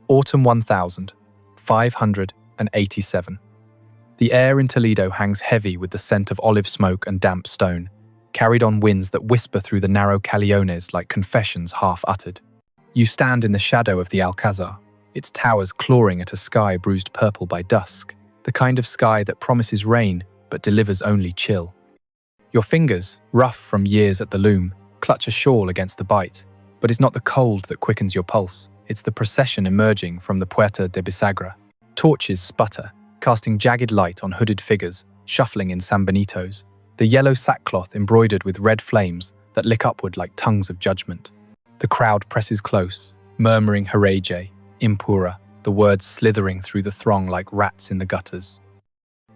Autumn 1587. The air in Toledo hangs heavy with the scent of olive smoke and damp stone, carried on winds that whisper through the narrow callejones like confessions half-uttered. You stand in the shadow of the Alcazar, its towers clawing at a sky bruised purple by dusk, the kind of sky that promises rain but delivers only chill. Your fingers, rough from years at the loom, clutch a shawl against the bite, but it's not the cold that quickens your pulse, it's the procession emerging from the Puerta de Bisagra. Torches sputter, casting jagged light on hooded figures, shuffling in sanbenitos, the yellow sackcloth embroidered with red flames that lick upward like tongues of judgment. The crowd presses close, murmuring heresy, impura, the words slithering through the throng like rats in the gutters.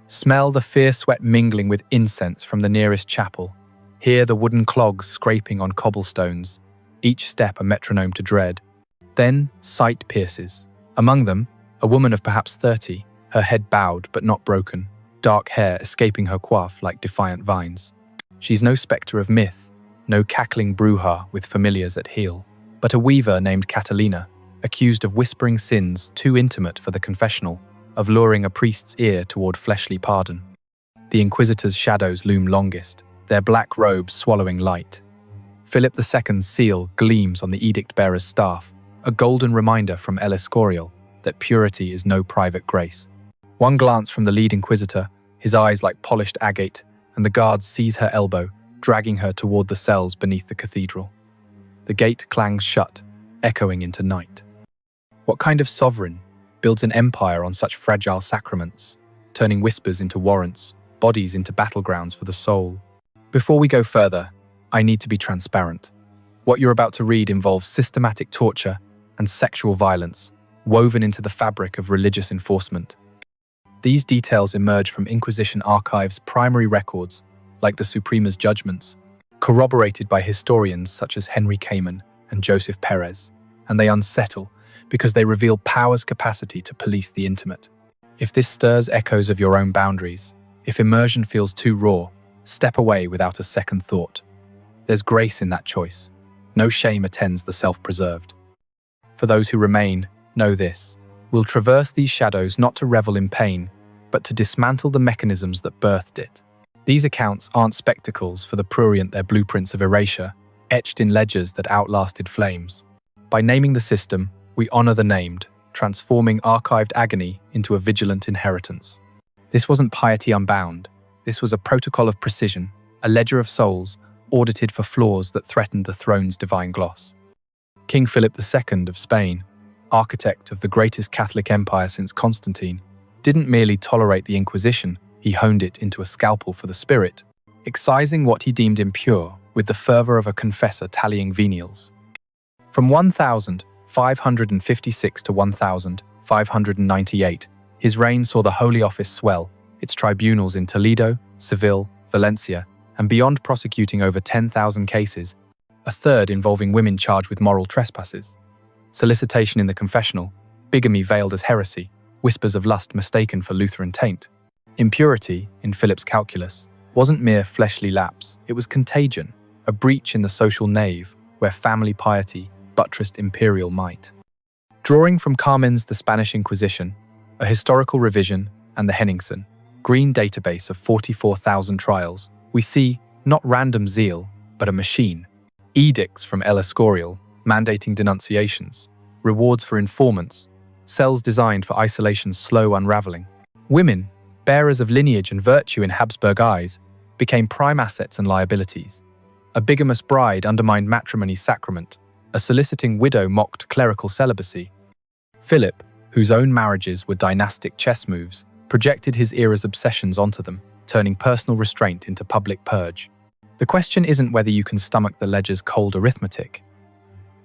Smell the fierce sweat mingling with incense from the nearest chapel. Hear the wooden clogs scraping on cobblestones, each step a metronome to dread. Then sight pierces. Among them, a woman of perhaps 30, her head bowed but not broken, dark hair escaping her coif like defiant vines. She's no spectre of myth, no cackling bruja with familiars at heel, but a weaver named Catalina, accused of whispering sins too intimate for the confessional, of luring a priest's ear toward fleshly pardon. The Inquisitor's shadows loom longest, their black robes swallowing light. Philip II's seal gleams on the edict-bearer's staff, a golden reminder from El Escorial that purity is no private grace. One glance from the lead inquisitor, his eyes like polished agate, and the guards seize her elbow, dragging her toward the cells beneath the cathedral. The gate clangs shut, echoing into night. What kind of sovereign builds an empire on such fragile sacraments, turning whispers into warrants, bodies into battlegrounds for the soul? Before we go further, I need to be transparent. What you're about to read involves systematic torture and sexual violence, woven into the fabric of religious enforcement. These details emerge from Inquisition archives' primary records, like the Suprema's judgments, corroborated by historians such as Henry Kamen and Joseph Perez, and they unsettle because they reveal power's capacity to police the intimate. If this stirs echoes of your own boundaries, if immersion feels too raw, step away without a second thought. There's grace in that choice. No shame attends the self-preserved. For those who remain, know this. We'll traverse these shadows not to revel in pain, but to dismantle the mechanisms that birthed it. These accounts aren't spectacles for the prurient, they're blueprints of erasure, etched in ledgers that outlasted flames. By naming the system, we honor the named, transforming archived agony into a vigilant inheritance. This wasn't piety unbound. This was a protocol of precision, a ledger of souls, audited for flaws that threatened the throne's divine gloss. King Philip II of Spain, architect of the greatest Catholic empire since Constantine, didn't merely tolerate the Inquisition, he honed it into a scalpel for the spirit, excising what he deemed impure with the fervor of a confessor tallying venials. From 1556 to 1598, his reign saw the Holy Office swell, its tribunals in Toledo, Seville, Valencia, and beyond prosecuting over 10,000 cases, a third involving women charged with moral trespasses. Solicitation in the confessional, bigamy veiled as heresy, whispers of lust mistaken for Lutheran taint. Impurity, in Philip's calculus, wasn't mere fleshly lapse, it was contagion, a breach in the social nave where family piety buttressed imperial might. Drawing from Kamen's The Spanish Inquisition, a historical revision, and the Henningsen-Green database of 44,000 trials, we see not random zeal, but a machine. Edicts from El Escorial, mandating denunciations, rewards for informants, cells designed for isolation's slow unraveling. Women, bearers of lineage and virtue in Habsburg eyes, became prime assets and liabilities. A bigamous bride undermined matrimony's sacrament, a soliciting widow mocked clerical celibacy. Philip, whose own marriages were dynastic chess moves, projected his era's obsessions onto them, turning personal restraint into public purge. The question isn't whether you can stomach the ledger's cold arithmetic.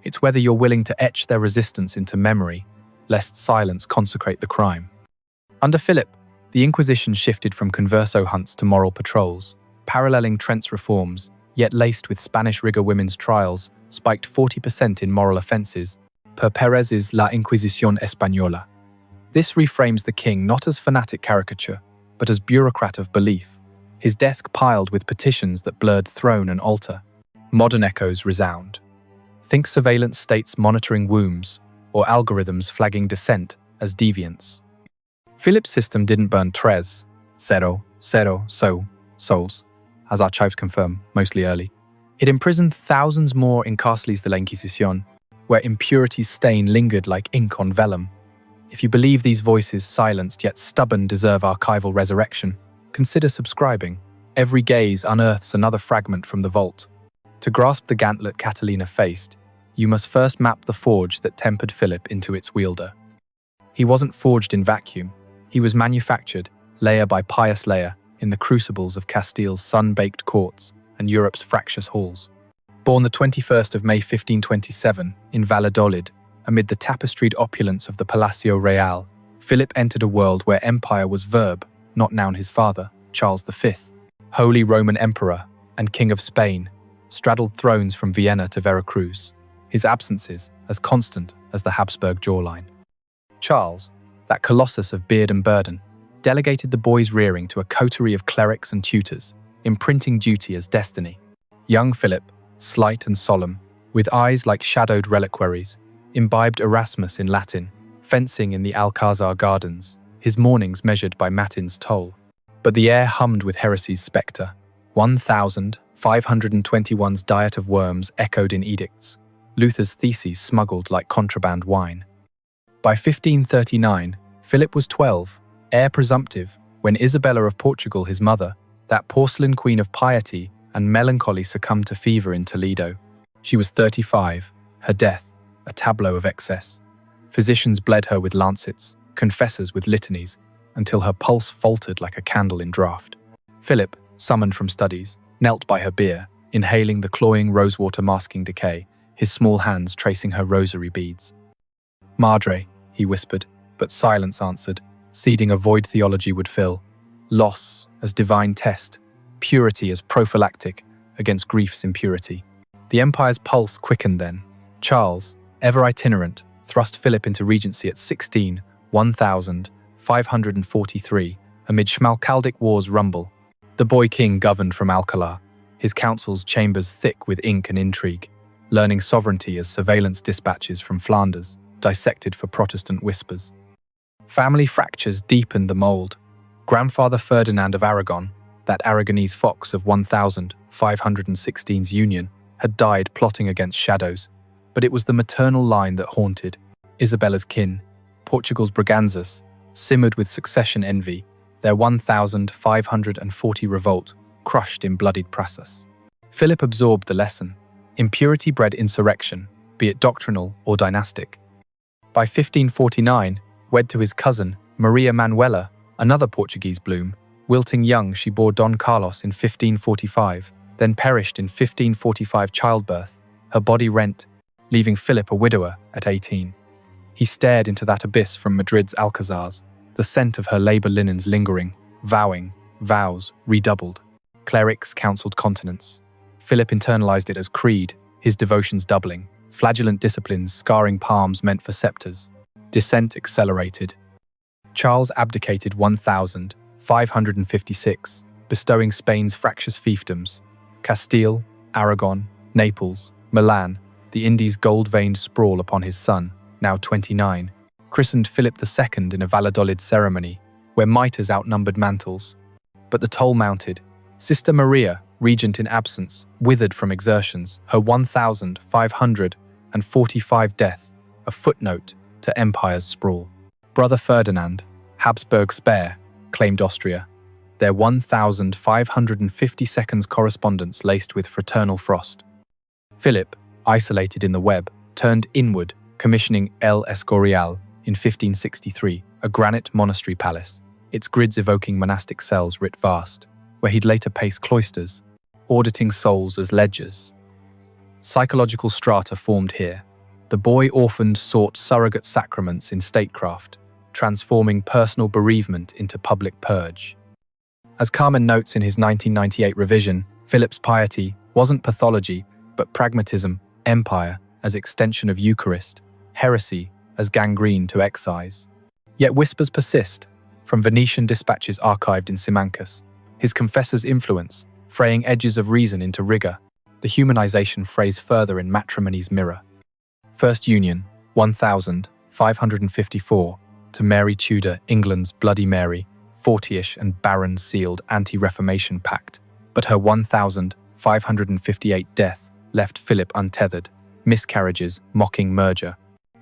It's whether you're willing to etch their resistance into memory, lest silence consecrate the crime. Under Philip, the Inquisition shifted from converso hunts to moral patrols, paralleling Trent's reforms, yet laced with Spanish rigor women's trials, spiked 40% in moral offences, per Perez's La Inquisición Española. This reframes the king not as fanatic caricature, but as bureaucrat of belief, his desk piled with petitions that blurred throne and altar. Modern echoes resound. Think surveillance states monitoring wombs, or algorithms flagging dissent as deviance. Philip's system didn't burn tres, zero, souls, as archives confirm, mostly early. It imprisoned thousands more in Cárceles de la Inquisition, where impurity's stain lingered like ink on vellum. If you believe these voices, silenced yet stubborn, deserve archival resurrection, consider subscribing. Every gaze unearths another fragment from the vault. To grasp the gauntlet Catalina faced, you must first map the forge that tempered Philip into its wielder. He wasn't forged in vacuum. He was manufactured, layer by pious layer, in the crucibles of Castile's sun-baked courts and Europe's fractious halls. Born the 21st of May 1527 in Valladolid, amid the tapestried opulence of the Palacio Real, Philip entered a world where empire was verb, not noun. His father, Charles V, Holy Roman Emperor and King of Spain, straddled thrones from Vienna to Veracruz, his absences as constant as the Habsburg jawline. Charles, that colossus of beard and burden, delegated the boy's rearing to a coterie of clerics and tutors, imprinting duty as destiny. Young Philip, slight and solemn, with eyes like shadowed reliquaries, imbibed Erasmus in Latin, fencing in the Alcazar gardens, his mornings measured by Matin's toll. But the air hummed with heresy's spectre. 1521's diet of worms echoed in edicts, Luther's theses smuggled like contraband wine. By 1539, Philip was 12, heir presumptive, when Isabella of Portugal, his mother, that porcelain queen of piety and melancholy, succumbed to fever in Toledo. She was 35, her death a tableau of excess. Physicians bled her with lancets, confessors with litanies, until her pulse faltered like a candle in draught. Philip, summoned from studies, knelt by her bier, inhaling the cloying rosewater masking decay, his small hands tracing her rosary beads. "Madre," he whispered, but silence answered, ceding a void theology would fill. Loss as divine test, purity as prophylactic against grief's impurity. The empire's pulse quickened then. Charles, ever itinerant, thrust Philip into regency at 1543, amid Schmalkaldic war's rumble. The boy king governed from Alcalá, his council's chambers thick with ink and intrigue, learning sovereignty as surveillance dispatches from Flanders, dissected for Protestant whispers. Family fractures deepened the mould. Grandfather Ferdinand of Aragon, that Aragonese fox of 1516's union, had died plotting against shadows, but it was the maternal line that haunted. Isabella's kin, Portugal's Braganzas, simmered with succession envy, their 1540 revolt crushed in bloodied process. Philip absorbed the lesson. Impurity bred insurrection, be it doctrinal or dynastic. By 1549, wed to his cousin, Maria Manuela, another Portuguese bloom, wilting young she bore Don Carlos in 1545, then perished in 1545 childbirth, her body rent, leaving Philip a widower at 18. He stared into that abyss from Madrid's Alcazars, the scent of her labor linens lingering, vowing, vows redoubled. Clerics counseled continence. Philip internalized it as creed, his devotions doubling, flagellant disciplines scarring palms meant for scepters. Dissent accelerated. Charles abdicated 1556, bestowing Spain's fractious fiefdoms. Castile, Aragon, Naples, Milan, the Indies' gold-veined sprawl upon his son, now 29, christened Philip II in a Valladolid ceremony, where mitres outnumbered mantles. But the toll mounted. Sister Maria, regent in absence, withered from exertions, her 1545 death, a footnote to empire's sprawl. Brother Ferdinand, Habsburg spare, claimed Austria, their 1552 correspondence laced with fraternal frost. Philip, isolated in the web, turned inward, commissioning El Escorial in 1563, a granite monastery palace, its grids evoking monastic cells writ vast, where he'd later pace cloisters, auditing souls as ledgers. Psychological strata formed here. The boy orphaned sought surrogate sacraments in statecraft, transforming personal bereavement into public purge. As Kamen notes in his 1998 revision, Philip's piety wasn't pathology, but pragmatism, empire as extension of Eucharist, heresy as gangrene to excise. Yet whispers persist, from Venetian dispatches archived in Simancas, his confessor's influence, fraying edges of reason into rigor, the humanization phrase further in matrimony's mirror. First union, 1000, 554, to Mary Tudor, England's Bloody Mary, 40ish and barren-sealed anti-Reformation pact, but her 1558 death left Philip untethered, miscarriages mocking merger.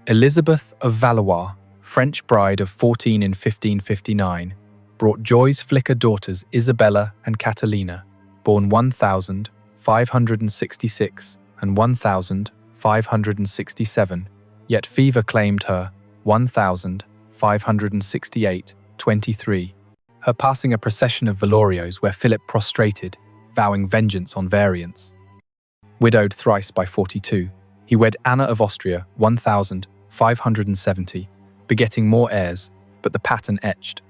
Elizabeth of Valois, French bride of 14 in 1559, brought Joy's flicker daughters Isabella and Catalina, born 1566 and 1567, yet fever claimed her 1568, 23, her passing a procession of velorios where Philip prostrated, vowing vengeance on variants. Widowed thrice by 42, he wed Anna of Austria 1570, begetting more heirs, but the pattern etched.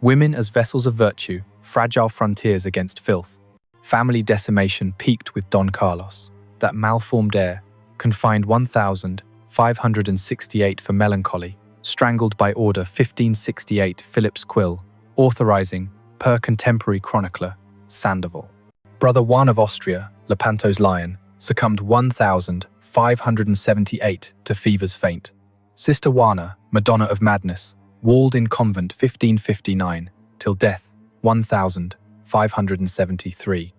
Women as vessels of virtue, fragile frontiers against filth. Family decimation peaked with Don Carlos, that malformed heir, confined 1568 for melancholy, strangled by order 1568 Philip's quill, authorizing, per contemporary chronicler, Sandoval. Brother Juan of Austria, Lepanto's lion, succumbed 1578 to fever's faint. Sister Juana, Madonna of Madness, walled in convent 1559, till death 1573.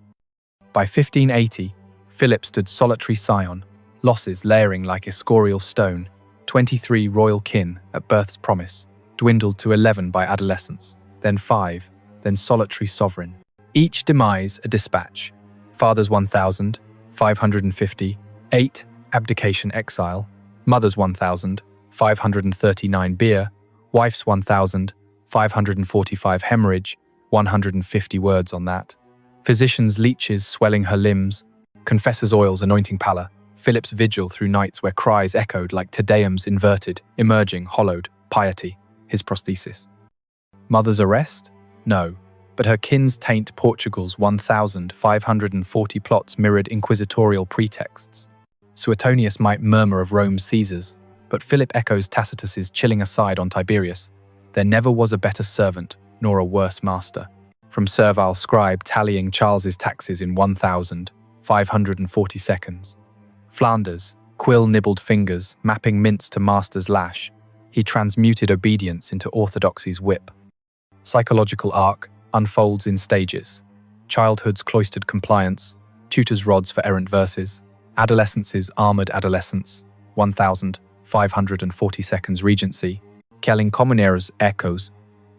By 1580, Philip stood solitary scion, losses layering like Escorial stone, 23 royal kin at birth's promise, dwindled to 11 by adolescence, then 5, then solitary sovereign. Each demise a dispatch. Father's 1550, 8, abdication exile, mother's 1539 beer, wife's 1545 hemorrhage, 150 words on that. Physician's leeches swelling her limbs, confessor's oils anointing pallor, Philip's vigil through nights where cries echoed like Te Deums inverted, emerging, hollowed, piety, his prosthesis. Mother's arrest? No, but her kin's taint Portugal's 1540 plots mirrored inquisitorial pretexts. Suetonius might murmur of Rome's Caesars, but Philip echoes Tacitus's chilling aside on Tiberius. There never was a better servant, nor a worse master. From servile scribe tallying Charles's taxes in 1540 seconds. Flanders, quill-nibbled fingers, mapping mints to master's lash, he transmuted obedience into orthodoxy's whip. Psychological arc unfolds in stages. Childhood's cloistered compliance, tutor's rods for errant verses, adolescence's armored adolescence, 1540 seconds regency, Kelling Comuneros echoes,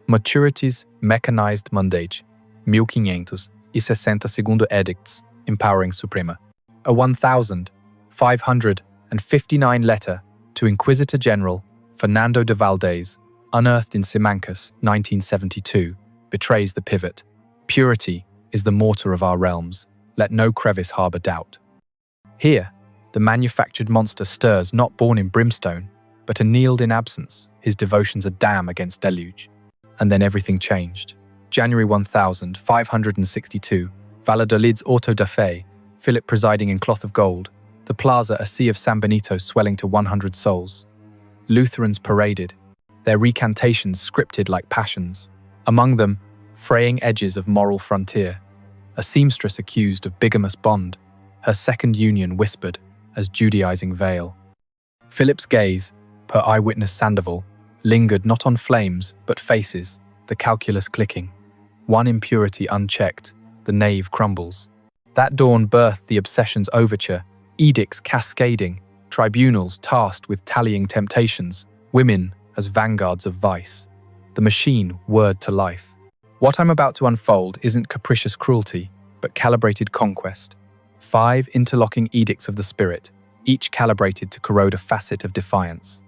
maturity's mechanized mundage, 1562 edicts, empowering Suprema. A 1559 letter to Inquisitor General Fernando de Valdez, unearthed in Simancas, 1972, betrays the pivot. Purity is the mortar of our realms. Let no crevice harbor doubt. Here, the manufactured monster stirs not born in brimstone, but annealed in absence, his devotions a dam against deluge. And then everything changed. January 1562, Valladolid's Auto da Fe, Philip presiding in cloth of gold, the plaza a sea of San Benito swelling to 100 souls. Lutherans paraded, their recantations scripted like passions, among them, fraying edges of moral frontier, a seamstress accused of bigamous bond, her second union whispered as Judaizing veil. Philip's gaze, per eyewitness Sandoval, lingered not on flames but faces, the calculus clicking. One impurity unchecked, the nave crumbles. That dawn birthed the obsession's overture, edicts cascading, tribunals tasked with tallying temptations, women as vanguards of vice. The machine whirred to life. What I'm about to unfold isn't capricious cruelty, but calibrated conquest. 5 interlocking edicts of the spirit, each calibrated to corrode a facet of defiance.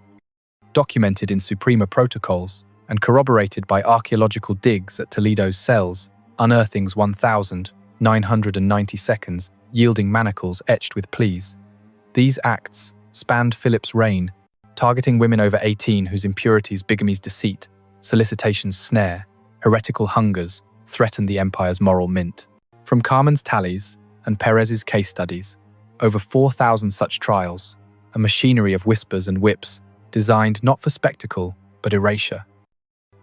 Documented in Suprema protocols and corroborated by archaeological digs at Toledo's cells, unearthings 1990 seconds, yielding manacles etched with pleas. These acts spanned Philip's reign, targeting women over 18 whose impurities, bigamy's deceit, solicitation's snare, heretical hungers threatened the empire's moral mint. From Kamen's tallies and Perez's case studies, over 4,000 such trials, a machinery of whispers and whips designed not for spectacle, but erasure.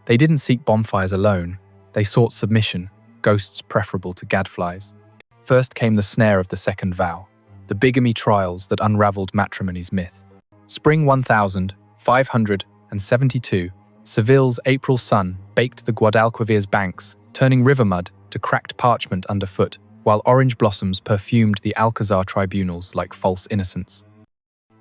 They didn't seek bonfires alone, they sought submission, ghosts preferable to gadflies. First came the snare of the second vow, the bigamy trials that unraveled matrimony's myth. Spring 1562, and 72, Seville's April sun baked the Guadalquivir's banks, turning river mud to cracked parchment underfoot, while orange blossoms perfumed the Alcazar tribunals like false innocents.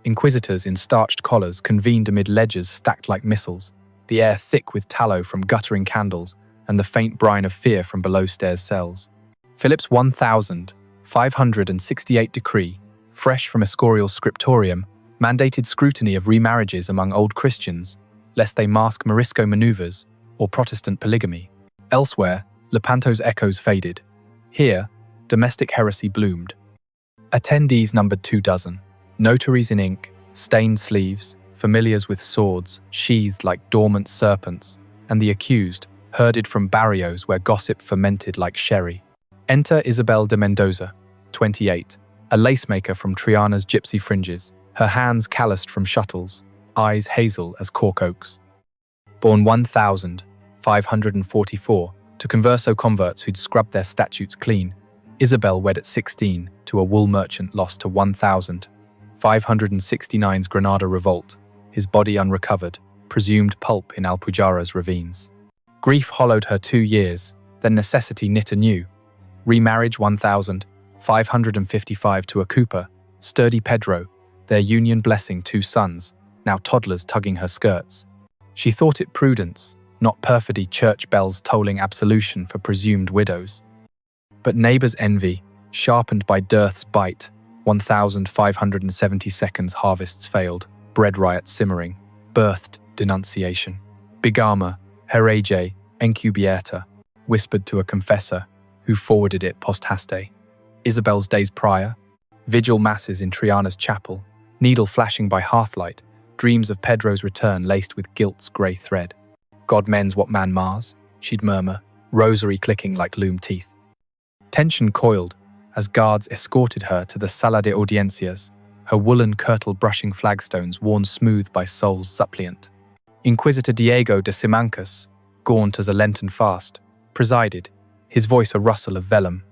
Inquisitors in starched collars convened amid ledgers stacked like missiles, the air thick with tallow from guttering candles and the faint brine of fear from below-stairs cells. Philip's 1568 decree, fresh from Escorial's scriptorium, mandated scrutiny of remarriages among old Christians, lest they mask Morisco maneuvers or Protestant polygamy. Elsewhere, Lepanto's echoes faded. Here, domestic heresy bloomed. Attendees numbered 24, notaries in ink, stained sleeves, familiars with swords sheathed like dormant serpents, and the accused, herded from barrios where gossip fermented like sherry. Enter Isabel de Mendoza, 28, a lacemaker from Triana's gypsy fringes, her hands calloused from shuttles, eyes hazel as cork oaks. Born 1544 to converso converts who'd scrubbed their statutes clean, Isabel wed at 16 to a wool merchant lost to 1569's Granada revolt, his body unrecovered, presumed pulp in Alpujara's ravines. Grief hollowed her 2 years, then necessity knit anew. Remarriage 1555 to a cooper, sturdy Pedro, their union blessing 2 sons, now toddlers tugging her skirts. She thought it prudence, not perfidy, church bells tolling absolution for presumed widows. But neighbours' envy, sharpened by dearth's bite, 1572's harvests failed, bread riots simmering, birthed denunciation. Bigama, herege, encubieta, whispered to a confessor, who forwarded it post haste. Isabel's days prior, vigil masses in Triana's chapel, needle flashing by hearthlight, dreams of Pedro's return laced with guilt's grey thread. God mends what man mars, she'd murmur, rosary clicking like loom teeth. Tension coiled as guards escorted her to the Sala de Audiencias, her woolen kirtle brushing flagstones worn smooth by souls suppliant. Inquisitor Diego de Simancas, gaunt as a Lenten fast, presided, his voice a rustle of vellum.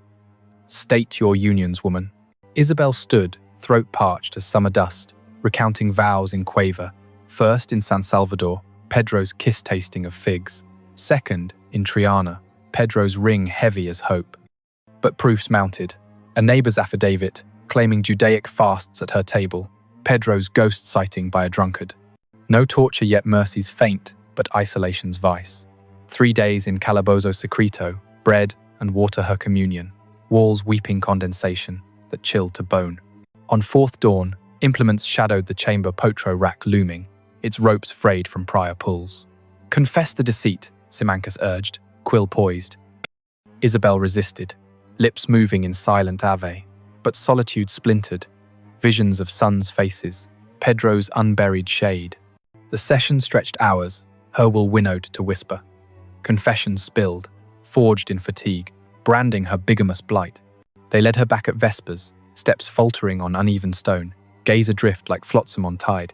State your unions, woman. Isabel stood, throat parched as summer dust, recounting vows in quaver, first in San Salvador, Pedro's kiss tasting of figs, second, in Triana, Pedro's ring heavy as hope. But proofs mounted, a neighbour's affidavit claiming Judaic fasts at her table, Pedro's ghost sighting by a drunkard. No torture yet mercy's faint, but isolation's vice. 3 days in calabozo secreto, bread and water her communion, walls weeping condensation that chilled to bone. On 4th dawn, implements shadowed the chamber potro rack looming, its ropes frayed from prior pulls. Confess the deceit, Simancas urged, quill poised. Isabel resisted, lips moving in silent ave, but solitude splintered, visions of sons' faces, Pedro's unburied shade. The session stretched hours, her will winnowed to whisper. Confessions spilled, forged in fatigue, branding her bigamous blight. They led her back at vespers, steps faltering on uneven stone, gaze adrift like flotsam on tide.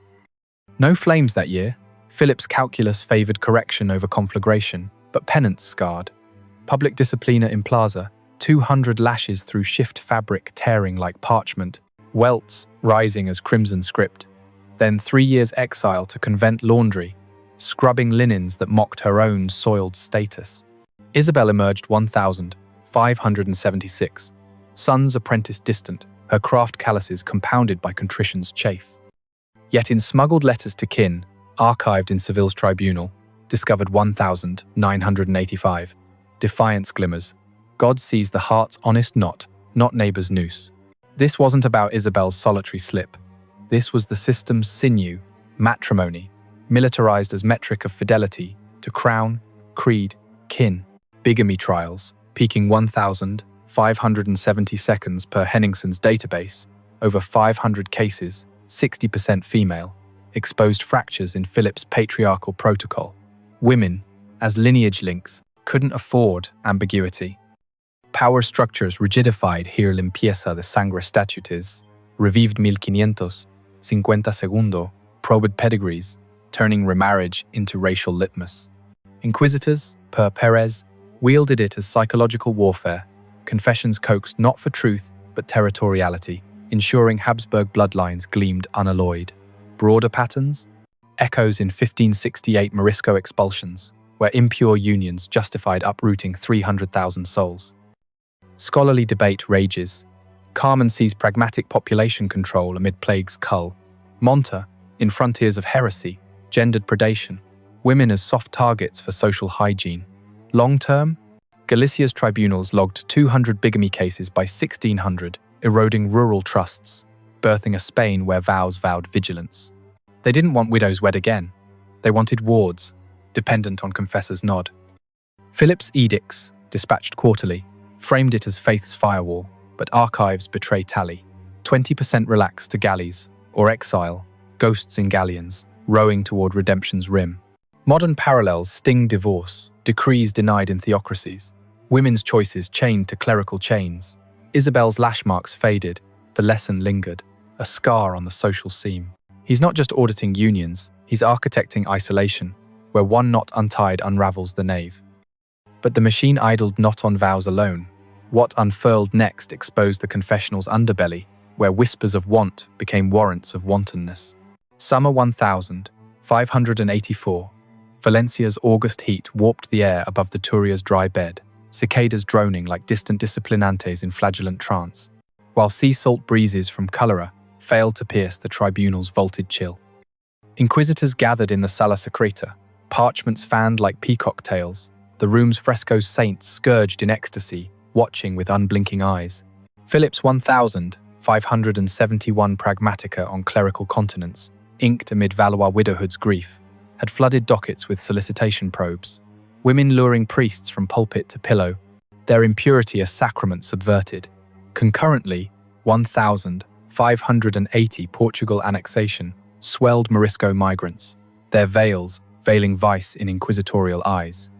No flames that year. Philip's calculus favoured correction over conflagration, but penance scarred. Public disciplina in plaza, 200 lashes through shift fabric tearing like parchment, welts rising as crimson script. Then 3 years exile to convent laundry, scrubbing linens that mocked her own soiled status. Isabel emerged 1576. Son's apprentice distant, her craft calluses compounded by contrition's chafe. Yet in smuggled letters to kin, archived in Seville's tribunal, discovered 1985, defiance glimmers. God sees the heart's honest knot, not neighbour's noose. This wasn't about Isabel's solitary slip. This was the system's sinew, matrimony, militarized as metric of fidelity to crown, creed, kin. Bigamy trials, peaking 1,570 seconds per Henningsen's database, over 500 cases, 60% female, exposed fractures in Philip's patriarchal protocol. Women, as lineage links, couldn't afford ambiguity. Power structures rigidified here limpieza de sangre statutes, revived 1500, 50 probed pedigrees, turning remarriage into racial litmus. Inquisitors, per Perez, wielded it as psychological warfare, confessions coaxed not for truth but territoriality, ensuring Habsburg bloodlines gleamed unalloyed. Broader patterns? echoes in 1568 Morisco expulsions, where impure unions justified uprooting 300,000 souls. Scholarly debate rages. Kamen sees pragmatic population control amid plague's cull. Monta, in frontiers of heresy, gendered predation, women as soft targets for social hygiene. Long-term, Galicia's tribunals logged 200 bigamy cases by 1600, eroding rural trusts, birthing a Spain where vows vowed vigilance. They didn't want widows wed again. They wanted wards, dependent on confessor's nod. Philip's edicts, dispatched quarterly, framed it as faith's firewall, but archives betray tally. 20% relax to galleys, or exile, ghosts in galleons, rowing toward redemption's rim. Modern parallels sting divorce, decrees denied in theocracies, women's choices chained to clerical chains. Isabel's lash marks faded, the lesson lingered, a scar on the social seam. He's not just auditing unions, he's architecting isolation, where one knot untied unravels the nave. But the machine idled not on vows alone. What unfurled next exposed the confessional's underbelly, where whispers of want became warrants of wantonness. Summer 1584. Valencia's August heat warped the air above the Turia's dry bed, cicadas droning like distant disciplinantes in flagellant trance, while sea salt breezes from Cholera failed to pierce the tribunal's vaulted chill. Inquisitors gathered in the Sala Secreta, parchments fanned like peacock tails, the room's fresco saints scourged in ecstasy, watching with unblinking eyes. Philip's 1571 Pragmatica on clerical continence, inked amid Valois widowhood's grief, had flooded dockets with solicitation probes, women luring priests from pulpit to pillow, their impurity a sacrament subverted. Concurrently, 1580 Portugal annexation swelled Morisco migrants, their veils veiling vice in inquisitorial eyes.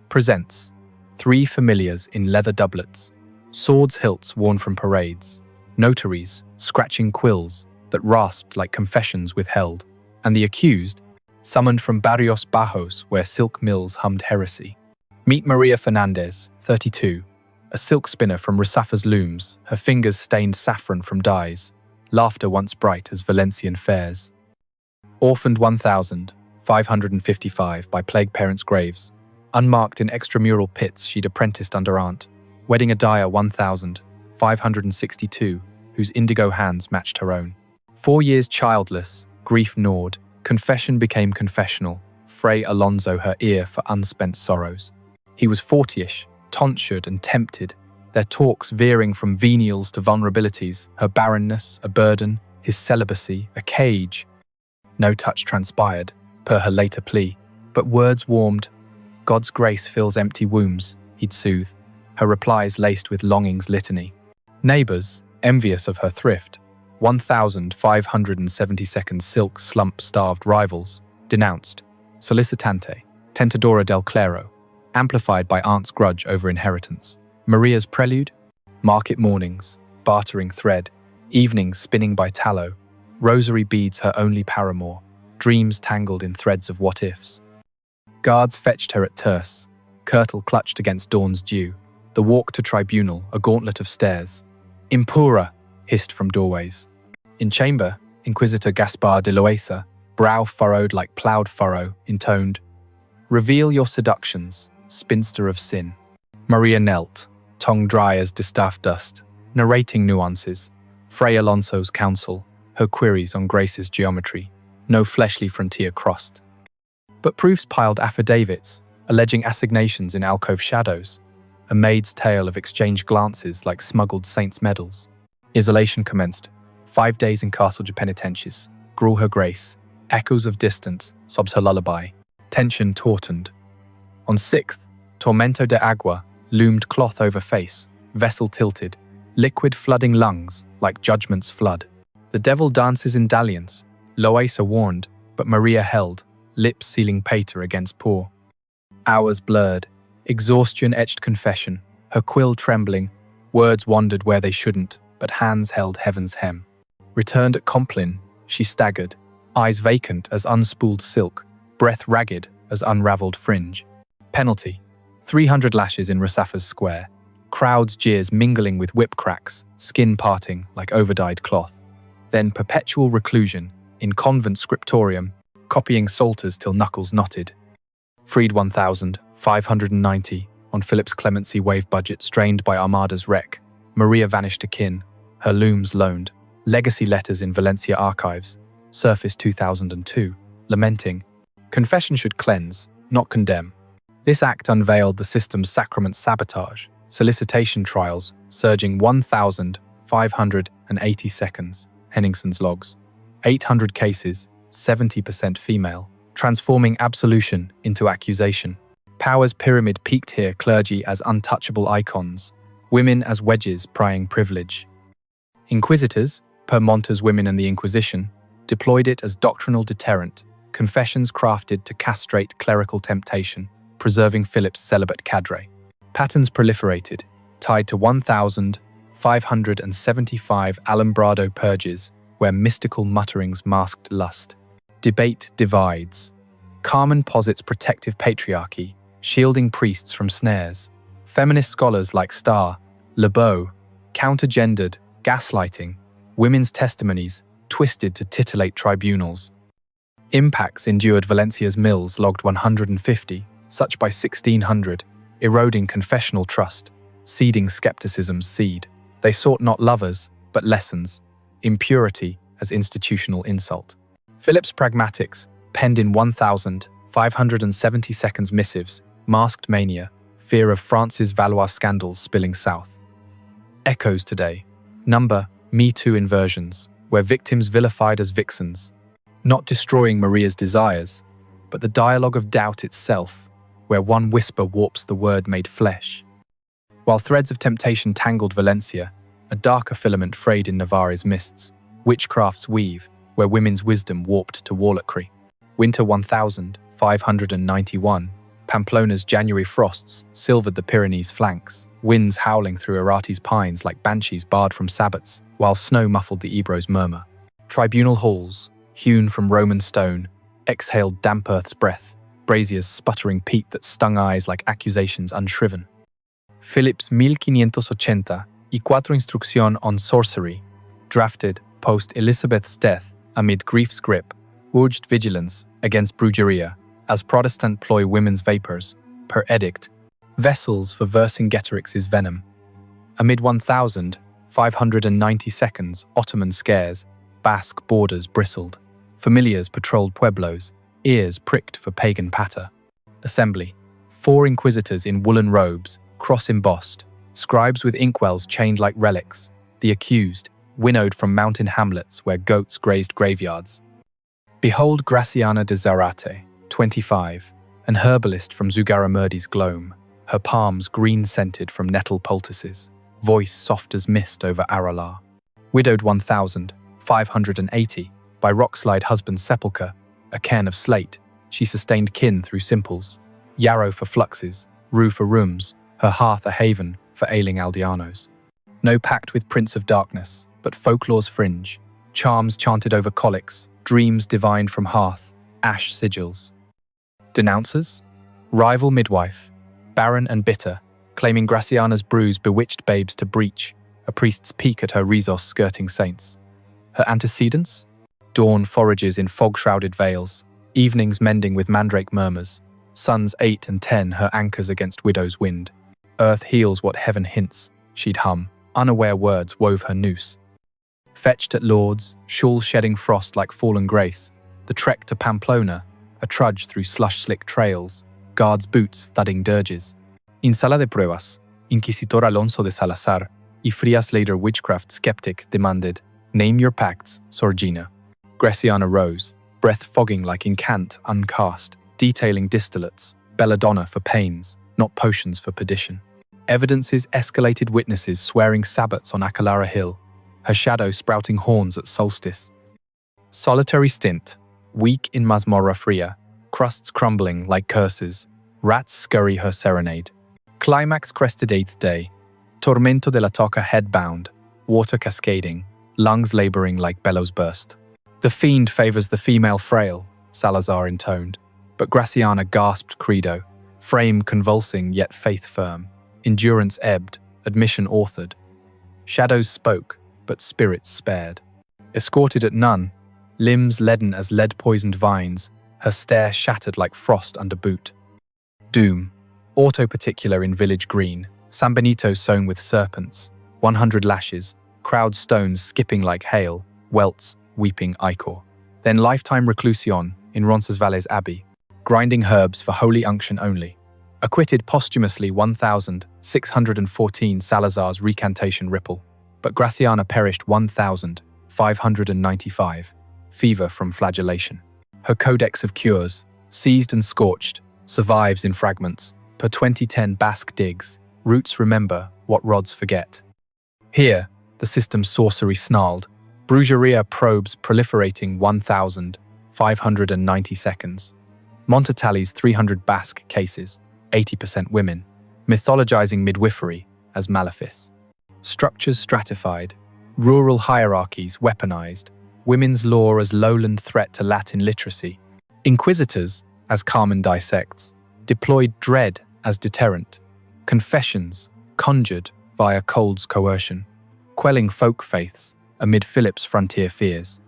Presents 3 familiars in leather doublets, swords' hilts worn from parades, notaries scratching quills that rasped like confessions withheld, and the accused summoned from Barrios Bajos where silk mills hummed heresy. Meet Maria Fernandez, 32, a silk spinner from Rusafa's looms, her fingers stained saffron from dyes, laughter once bright as Valencian fairs. Orphaned 1555 by plague parents' graves, unmarked in extramural pits she'd apprenticed under aunt, wedding a dyer 1562, whose indigo hands matched her own. 4 years childless, grief gnawed, confession became confessional, Fray Alonso her ear for unspent sorrows. He was 40ish, tonsured and tempted, their talks veering from venials to vulnerabilities, her barrenness, a burden, his celibacy, a cage. No touch transpired, per her later plea, but words warmed. God's grace fills empty wombs, he'd soothe, her replies laced with longing's litany. Neighbours, envious of her thrift, 1572nd silk slump-starved rivals, denounced, solicitante, tentadora del clero, amplified by aunt's grudge over inheritance. Maria's prelude, market mornings, bartering thread, evenings spinning by tallow, rosary beads her only paramour, dreams tangled in threads of what-ifs. Guards fetched her at terce, kirtle clutched against dawn's dew, the walk to tribunal, a gauntlet of stairs. Impura, hissed from doorways. In chamber, Inquisitor Gaspar de Loaisa, brow furrowed like ploughed furrow, intoned, "Reveal your seductions, spinster of sin." Maria knelt, tongue dry as distaff dust, narrating nuances, Fray Alonso's counsel, her queries on Grace's geometry, no fleshly frontier crossed. But proofs piled affidavits, alleging assignations in alcove shadows, a maid's tale of exchanged glances like smuggled saints' medals. Isolation commenced, 5 days in Castle de Penitentiis, grew her grace, echoes of distance, sobs her lullaby, tension tautened. On 6th, tormento de agua, loomed cloth over face, vessel tilted, liquid flooding lungs like judgment's flood. The devil dances in dalliance, Loaisa warned, but Maria held, lips sealing pater against paw. Hours blurred, exhaustion etched confession, her quill trembling, words wandered where they shouldn't, but hands held heaven's hem. Returned at Complin, she staggered, eyes vacant as unspooled silk, breath ragged as unravelled fringe. Penalty, 300 lashes in Rusafa's square, crowds' jeers mingling with whip cracks, skin parting like overdyed cloth. Then perpetual reclusion, in convent scriptorium, copying psalters till knuckles knotted. Freed 1,590, on Philip's clemency wave budget strained by Armada's wreck. Maria vanished to kin, her looms loaned. Legacy letters in Valencia archives, surfaced 2002, lamenting, "Confession should cleanse, not condemn." This act unveiled the system's sacrament sabotage, solicitation trials surging 1,580 seconds, Henningsen's logs. 800 cases, 70% female, transforming absolution into accusation. Power's pyramid peaked here, clergy as untouchable icons, women as wedges prying privilege. Inquisitors, per Monta's women and the Inquisition, deployed it as doctrinal deterrent, confessions crafted to castrate clerical temptation, preserving Philip's celibate cadre. Patterns proliferated, tied to 1,575 alumbrado purges where mystical mutterings masked lust. Debate divides. Kamen posits protective patriarchy, shielding priests from snares. Feminist scholars like Starr, Lebeau, counter-gendered, gaslighting, women's testimonies, twisted to titillate tribunals. Impacts endured. Valencia's mills logged 150, such by 1600, eroding confessional trust, seeding skepticism's seed. They sought not lovers, but lessons, impurity as institutional insult. Philip's pragmatics, penned in 1,570 seconds missives, masked mania, fear of France's Valois scandals spilling south. Echoes today. Number, Me Too inversions, where victims vilified as vixens. Not destroying Maria's desires, but the dialogue of doubt itself, where one whisper warps the word made flesh. While threads of temptation tangled Valencia, a darker filament frayed in Navarre's mists, witchcrafts weave, where women's wisdom warped to warlockry. Winter 1591, Pamplona's January frosts silvered the Pyrenees' flanks, winds howling through Arati's pines like banshees barred from sabbats, while snow muffled the Ebro's murmur. Tribunal halls, hewn from Roman stone, exhaled damp earth's breath, braziers sputtering peat that stung eyes like accusations unshriven. Philip's 1580 y cuatro Instruction on Sorcery, drafted post-Elizabeth's death amid grief's grip, urged vigilance against brujeria, as Protestant ploy women's vapors, per edict, vessels for Vercingetorix's venom. Amid 1,590 seconds, Ottoman scares, Basque borders bristled, familiars patrolled pueblos, ears pricked for pagan patter. Assembly, 4 inquisitors in woolen robes, cross-embossed, scribes with inkwells chained like relics, the accused, winnowed from mountain hamlets where goats grazed graveyards. Behold Graciana de Zarate, 25, an herbalist from Zugarramurdi's gloam, her palms green-scented from nettle poultices, voice soft as mist over Aralar. Widowed 1,580, by rockslide husband's sepulchre, a cairn of slate, she sustained kin through simples, yarrow for fluxes, rue for rooms, her hearth a haven for ailing aldeanos. No pact with Prince of Darkness, but folklore's fringe, charms chanted over colics, dreams divined from hearth, ash sigils. Denouncers? Rival midwife, barren and bitter, claiming Graciana's brews bewitched babes to breach, a priest's peek at her Rizos skirting saints. Her antecedents? Dawn forages in fog-shrouded veils, evenings mending with mandrake murmurs, suns 8 and 10 her anchors against widow's wind. Earth heals what heaven hints, she'd hum, unaware words wove her noose. Fetched at Lord's, shawl shedding frost like fallen grace, the trek to Pamplona, a trudge through slush-slick trails, guards' boots thudding dirges. In Sala de Pruebas, Inquisitor Alonso de Salazar, y Frias later witchcraft skeptic, demanded, "Name your pacts, Sorgina." Graciana rose, breath fogging like incant uncast, detailing distillates, belladonna for pains, not potions for perdition. Evidences escalated witnesses swearing sabbats on Acalara Hill, her shadow sprouting horns at solstice. Solitary stint, weak in Masmorra Fria, crusts crumbling like curses, rats scurry her serenade. Climax crested 8th day, Tormento de la Toca headbound, water cascading, lungs laboring like bellows burst. The fiend favors the female frail, Salazar intoned, but Graciana gasped credo, frame convulsing yet faith firm, endurance ebbed, admission authored. Shadows spoke, but spirits spared. Escorted at none, limbs leaden as lead-poisoned vines, her stare shattered like frost under boot. Doom. Auto particular in village green, San Benito sown with serpents, 100 lashes, crowd stones skipping like hail, welts, weeping ichor. Then lifetime reclusion in Roncesvalles Abbey, grinding herbs for holy unction only. Acquitted posthumously 1,614 Salazar's recantation ripple, but Graciana perished 1,595, fever from flagellation. Her codex of cures, seized and scorched, survives in fragments, per 2010 Basque digs, roots remember what rods forget. Here, the system's sorcery snarled, brujeria probes proliferating 1,590 seconds. Montetali's 300 Basque cases, 80% women, mythologizing midwifery as malefice. Structures stratified, rural hierarchies weaponized, women's law as lowland threat to Latin literacy. Inquisitors, as Kamen dissects, deployed dread as deterrent. Confessions, conjured via Cold's coercion, quelling folk faiths amid Philip's frontier fears.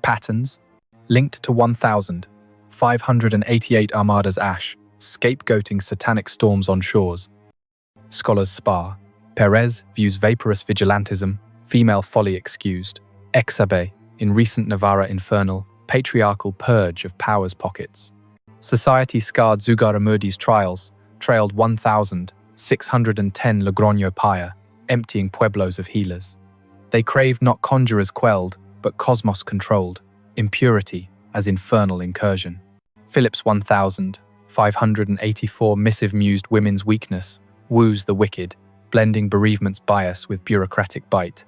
Patterns, linked to 1,588 Armadas Ash, scapegoating satanic storms on shores. Scholars spar. Perez views vaporous vigilantism, female folly excused. Exabe, in recent Navarra Infernal, patriarchal purge of power's pockets. Society scarred Zugaramurdi's trials, trailed 1,610 Logroño Pyre, emptying pueblos of healers. They craved not conjurers quelled, but cosmos controlled, impurity as infernal incursion. Philip's 1,584 missive-mused women's weakness woos the wicked, blending bereavement's bias with bureaucratic bite.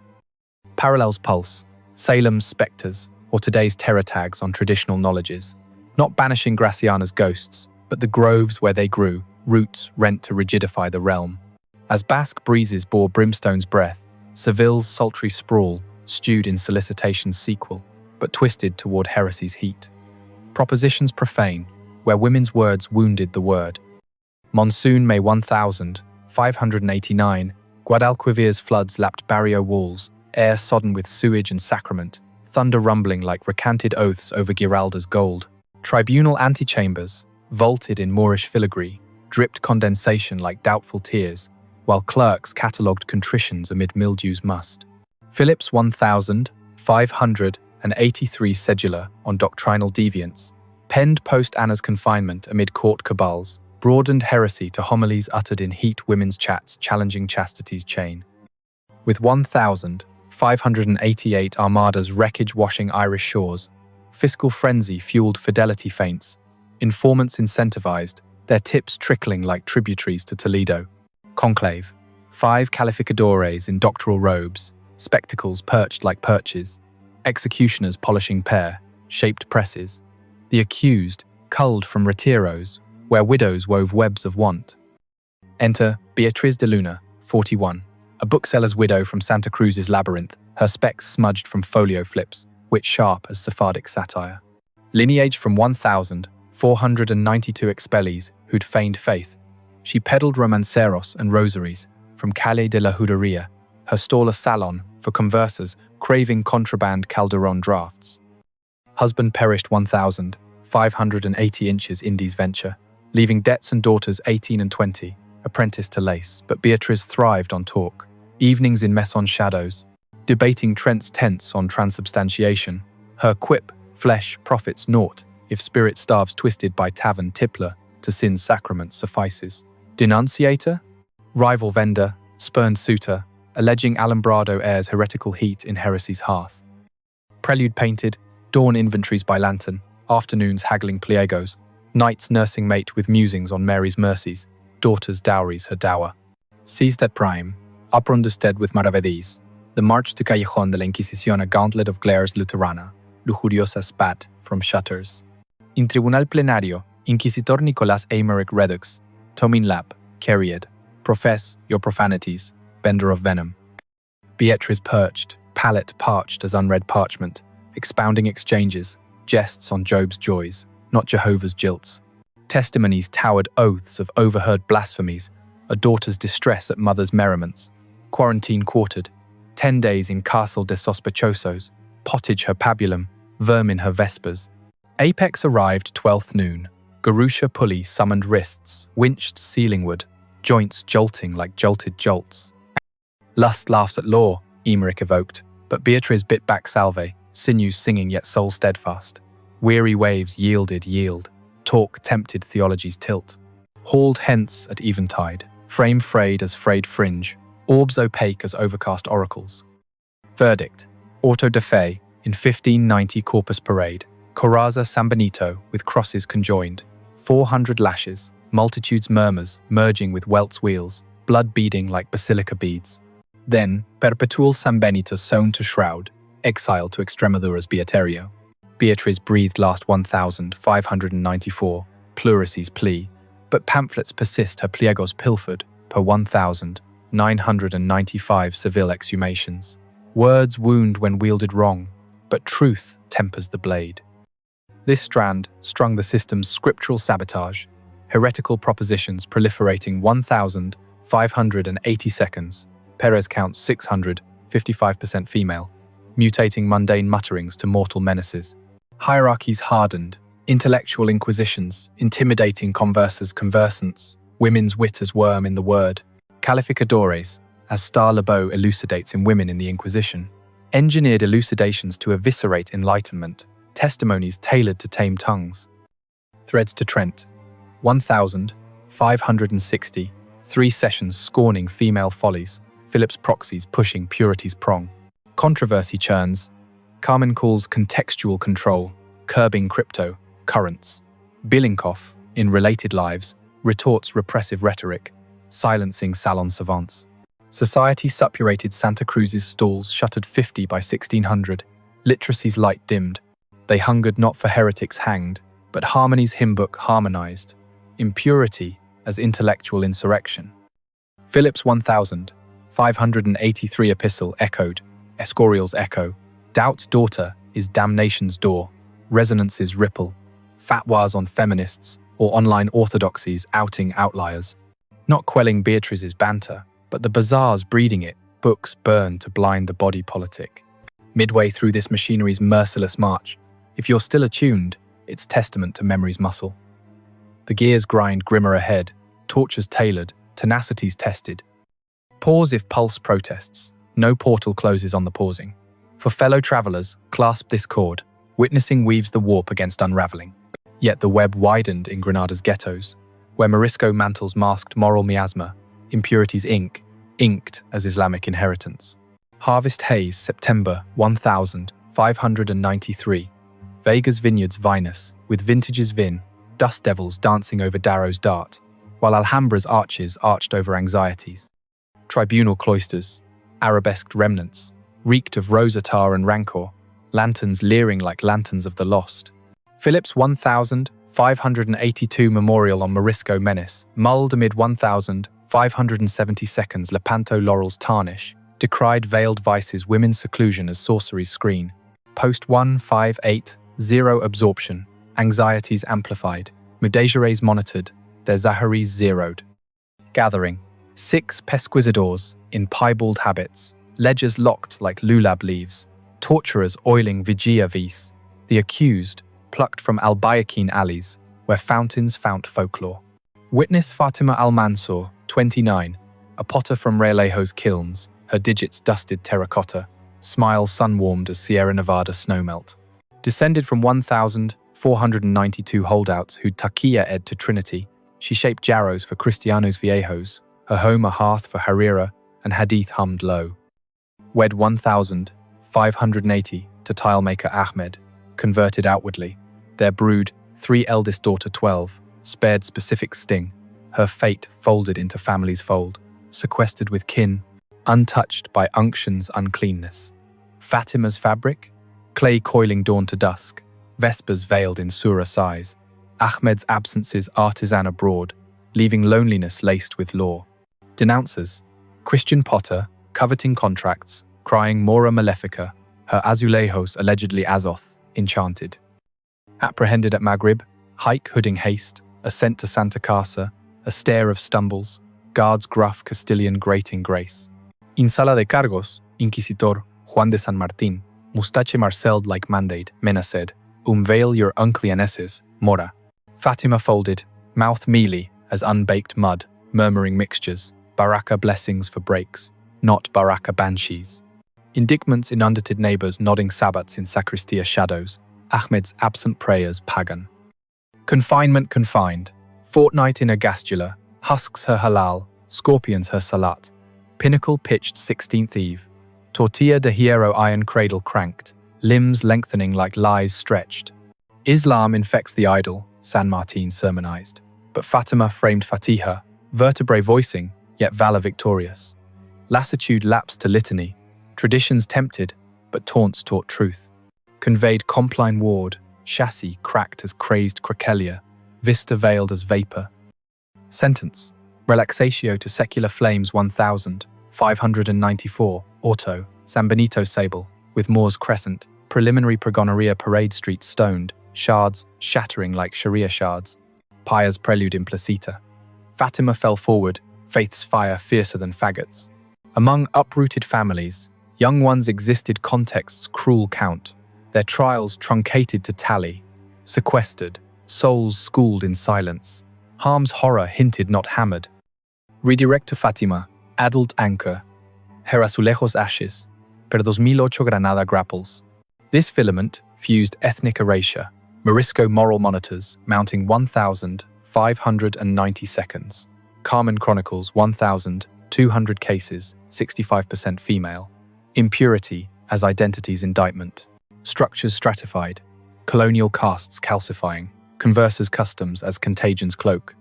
Parallels pulse, Salem's spectres, or today's terror tags on traditional knowledges. Not banishing Graciana's ghosts, but the groves where they grew, roots rent to rigidify the realm. As Basque breezes bore brimstone's breath, Seville's sultry sprawl stewed in solicitation's sequel, but twisted toward heresy's heat. Propositions profane, where women's words wounded the word. Monsoon May 1,589, Guadalquivir's floods lapped barrio walls, air sodden with sewage and sacrament, thunder rumbling like recanted oaths over Giralda's gold. Tribunal antechambers, vaulted in Moorish filigree, dripped condensation like doubtful tears, while clerks catalogued contritions amid mildew's must. Philip's 1,583 cedula on doctrinal deviance, penned post-Anna's confinement amid court cabals, broadened heresy to homilies uttered in heat women's chats challenging chastity's chain. With 1,588 armadas wreckage-washing Irish shores, fiscal frenzy fueled fidelity feints, informants incentivized, their tips trickling like tributaries to Toledo. Conclave, 5 calificadores in doctoral robes, spectacles perched like perches, executioners polishing pear-shaped presses, the accused culled from retiros, where widows wove webs of want. Enter Beatriz de Luna, 41, a bookseller's widow from Santa Cruz's labyrinth, her specs smudged from folio flips, wit sharp as Sephardic satire. Lineage from 1,492 expellees who'd feigned faith, she peddled romanceros and rosaries from Calle de la Juderia, her stall a salon for conversos craving contraband Calderon drafts. Husband perished 1,580 inches Indies venture, leaving debts and daughters 18 and 20, apprenticed to lace, but Beatriz thrived on talk. Evenings in Messon shadows, debating Trent's tense on transubstantiation. Her quip, flesh profits naught, if spirit starves twisted by tavern tippler to sin's sacrament suffices. Denunciator? Rival vendor, spurned suitor, alleging Alumbrado airs heretical heat in heresy's hearth. Prelude painted, dawn inventories by lantern, afternoons haggling pliegos, nights nursing mate with musings on Mary's mercies, daughter's dowries her dower. Seized at prime, aprondusted with maravedís, the march to Callejón de la Inquisición, a gauntlet of glares luterana, lujuriosa spat from shutters. In tribunal plenario, Inquisitor Nicolás Aymeric Redux, Tomin lap, carried, profess your profanities, bender of venom. Beatriz perched, palate parched as unread parchment, expounding exchanges, jests on Job's joys, not Jehovah's jilts. Testimonies towered oaths of overheard blasphemies, a daughter's distress at mother's merriments. Quarantine quartered, 10 days in Castle de Sospechosos, pottage her pabulum, vermin her vespers. Apex arrived 12th noon. Garusha pulley summoned wrists, winched ceilingward, joints jolting like jolted jolts. Lust laughs at law, Emmerich evoked, but Beatrice bit back salve, sinews singing yet soul steadfast. Weary waves yield, talk tempted theology's tilt. Hauled hence at eventide, frame frayed as frayed fringe, orbs opaque as overcast oracles. Verdict: auto de fe, in 1590 Corpus Parade, Corazza San Benito with crosses conjoined, 400 lashes, multitudes murmurs, merging with welt's wheels, blood beading like basilica beads. Then, perpetual San Benito sewn to shroud, exile to Extremadura's Beaterio. Beatrice breathed last 1,594, pleuris's plea, but pamphlets persist her pliegos pilfered, per 1,995 Seville exhumations. Words wound when wielded wrong, but truth tempers the blade. This strand strung the system's scriptural sabotage, heretical propositions proliferating 1,580 seconds, Perez counts 600, 55% female, mutating mundane mutterings to mortal menaces. Hierarchies hardened, intellectual inquisitions, intimidating converses conversants, women's wit as worm in the word, calificadores, as Star Lebeau elucidates in Women in the Inquisition, engineered elucidations to eviscerate enlightenment, testimonies tailored to tame tongues. Threads to Trent, 1,560, 3 sessions scorning female follies, Philip's proxies pushing purity's prong. Controversy churns, Kamen calls contextual control, curbing crypto, currents. Bilinkoff, in Related Lives, retorts repressive rhetoric, silencing salon savants. Society suppurated Santa Cruz's stalls shuttered 50 by 1600, literacy's light dimmed. They hungered not for heretics hanged, but harmony's hymn book harmonized. Impurity as intellectual insurrection. Philip's 1,583 epistle echoed, Escorial's echo. Doubt's daughter is damnation's door. Resonances ripple. Fatwas on feminists or online orthodoxies outing outliers. Not quelling Beatrice's banter, but the bazaars breeding it, books burned to blind the body politic. Midway through this machinery's merciless march, if you're still attuned, it's testament to memory's muscle. The gears grind grimmer ahead, tortures tailored, tenacities tested. Pause if pulse protests, no portal closes on the pausing. For fellow travelers, clasp this cord, witnessing weaves the warp against unraveling. Yet the web widened in Granada's ghettos, where Morisco mantles masked moral miasma, impurities inked as Islamic inheritance. Harvest Haze, September 1593. Vega's vineyards vinous, with vintages vin, dust devils dancing over Darrow's dart, while Alhambra's arches arched over anxieties. Tribunal cloisters, arabesqued remnants, reeked of rose attar and rancor, lanterns leering like lanterns of the lost. Philip's 1,582 memorial on Morisco menace, mulled amid 1,570 seconds Lepanto laurel's tarnish, decried veiled vices women's seclusion as sorcery's screen. Post 1580 absorption, anxieties amplified, Mudejares monitored, their Zaharis zeroed. Gathering, 6 pesquisidors in piebald habits, ledgers locked like lulab leaves, torturers oiling vigia vis, the accused, plucked from Albayakeen alleys, where fountains fount folklore. Witness Fatima Al-Mansour, 29, a potter from Realejo's kilns, her digits dusted terracotta, smile sun-warmed as Sierra Nevada snowmelt. Descended from 1,492 holdouts who'd taquilla ed to Trinity, she shaped jarros for Cristianos Viejos, her home a hearth for Harira, and Hadith hummed low. Wed 1,580 to tilemaker Ahmed, converted outwardly. Their brood, 3 eldest daughter 12, spared specific sting, her fate folded into family's fold, sequestered with kin, untouched by unction's uncleanness. Fatima's fabric, clay coiling dawn to dusk, vespers veiled in surah sighs, Ahmed's absences artisan abroad, leaving loneliness laced with law. Denouncers, Christian potter, coveting contracts, crying Mora Malefica, her azulejos allegedly Azoth, enchanted. Apprehended at Maghrib, hike hooding haste, ascent to Santa Casa, a stare of stumbles, guards gruff Castilian grating grace. In sala de cargos, Inquisitor Juan de San Martín, mustache marcelled like mandate, Mena said, Veil your uncleanesses, mora. Fatima folded, mouth mealy as unbaked mud, murmuring mixtures, baraka blessings for breaks, not baraka banshees. Indictments inundated neighbours nodding sabbats in sacristia shadows, Ahmed's absent prayers pagan. Confinement confined, fortnight in ergastula, husks her halal, scorpions her salat, pinnacle pitched 16th eve, tortilla de hierro iron cradle cranked, limbs lengthening like lies stretched. Islam infects the idol, San Martin sermonized, but Fatima framed Fatiha, vertebrae voicing, yet valor victorious. Lassitude lapsed to litany, traditions tempted, but taunts taught truth. Conveyed compline ward, chassis cracked as crazed craquelia, vista veiled as vapor. Sentence, relaxatio to secular flames 1594, auto, San Benito sable, with Moors crescent, preliminary pregoneria parade street stoned, shards shattering like Sharia shards. Pious prelude in Placita. Fatima fell forward, faith's fire fiercer than faggots. Among uprooted families, young ones existed context's cruel count, their trials truncated to tally, sequestered, souls schooled in silence, harm's horror hinted not hammered. Redirect to Fatima, adult anchor, Herazulejos ashes, per 2008 Granada grapples. This filament fused ethnic erasure, Morisco moral monitors mounting 1,590 seconds. Kamen chronicles 1,200 cases, 65% female. Impurity as identity's indictment. Structures stratified. Colonial castes calcifying. Conversos customs as contagion's cloak.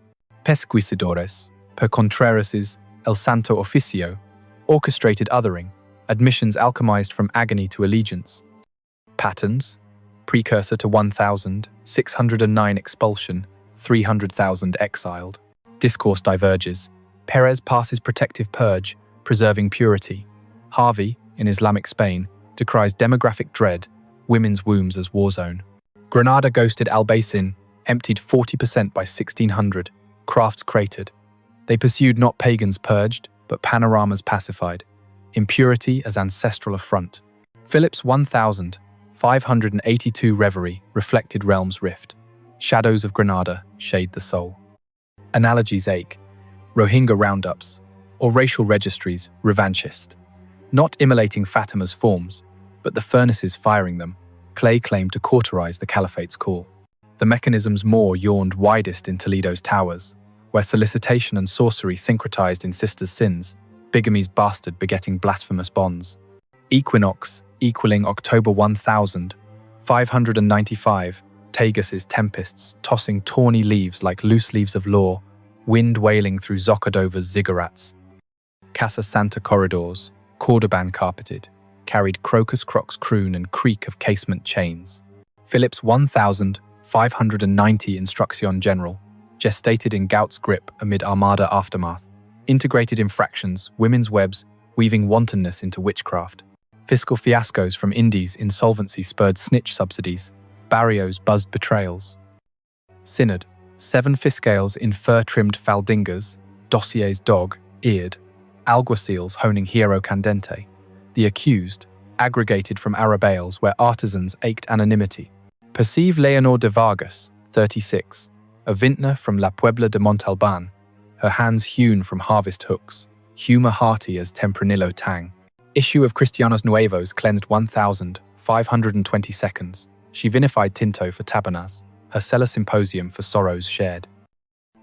Pesquisidores, per Contreras' El Santo Oficio. Orchestrated othering. Admissions alchemized from agony to allegiance. Patterns. Precursor to 1,609 expulsion, 300,000 exiled. Discourse diverges. Perez passes protective purge, preserving purity. Harvey, in Islamic Spain, decries demographic dread, women's wombs as war zone. Granada ghosted Albaycin, emptied 40% by 1600, crafts cratered. They pursued not pagans purged, but panoramas pacified. Impurity as ancestral affront. Philip's 1,582 reverie reflected realm's rift. Shadows of Granada shade the soul. Analogies ache. Rohingya roundups, or racial registries revanchist. Not immolating Fatima's forms, but the furnaces firing them, clay claimed to cauterize the caliphate's call. The mechanism's maw yawned widest in Toledo's towers, where solicitation and sorcery syncretized in sisters' sins, bigamy's bastard begetting blasphemous bonds. Equinox equaling October 1595, Tagus' tempests tossing tawny leaves like loose leaves of law, wind wailing through Zocodova's ziggurats. Casa Santa corridors, cordoban carpeted, carried crocus crocs croon and creak of casement chains. Philip's 1,590 Instruction General, gestated in gout's grip amid Armada aftermath. Integrated infractions, women's webs, weaving wantonness into witchcraft. Fiscal fiascos from Indies insolvency spurred snitch subsidies. Barrios buzzed betrayals. Synod, 7 fiscales in fur-trimmed faldingas, dossier's dog, eared, alguacils honing hero candente. The accused, aggregated from arrabales where artisans ached anonymity. Perceive Leonor de Vargas, 36, a vintner from La Puebla de Montalban, her hands hewn from harvest hooks, humor hearty as Tempranillo tang. Issue of Cristianos Nuevos cleansed 1,520 seconds. She vinified Tinto for Tabernas, her cellar symposium for sorrows shared.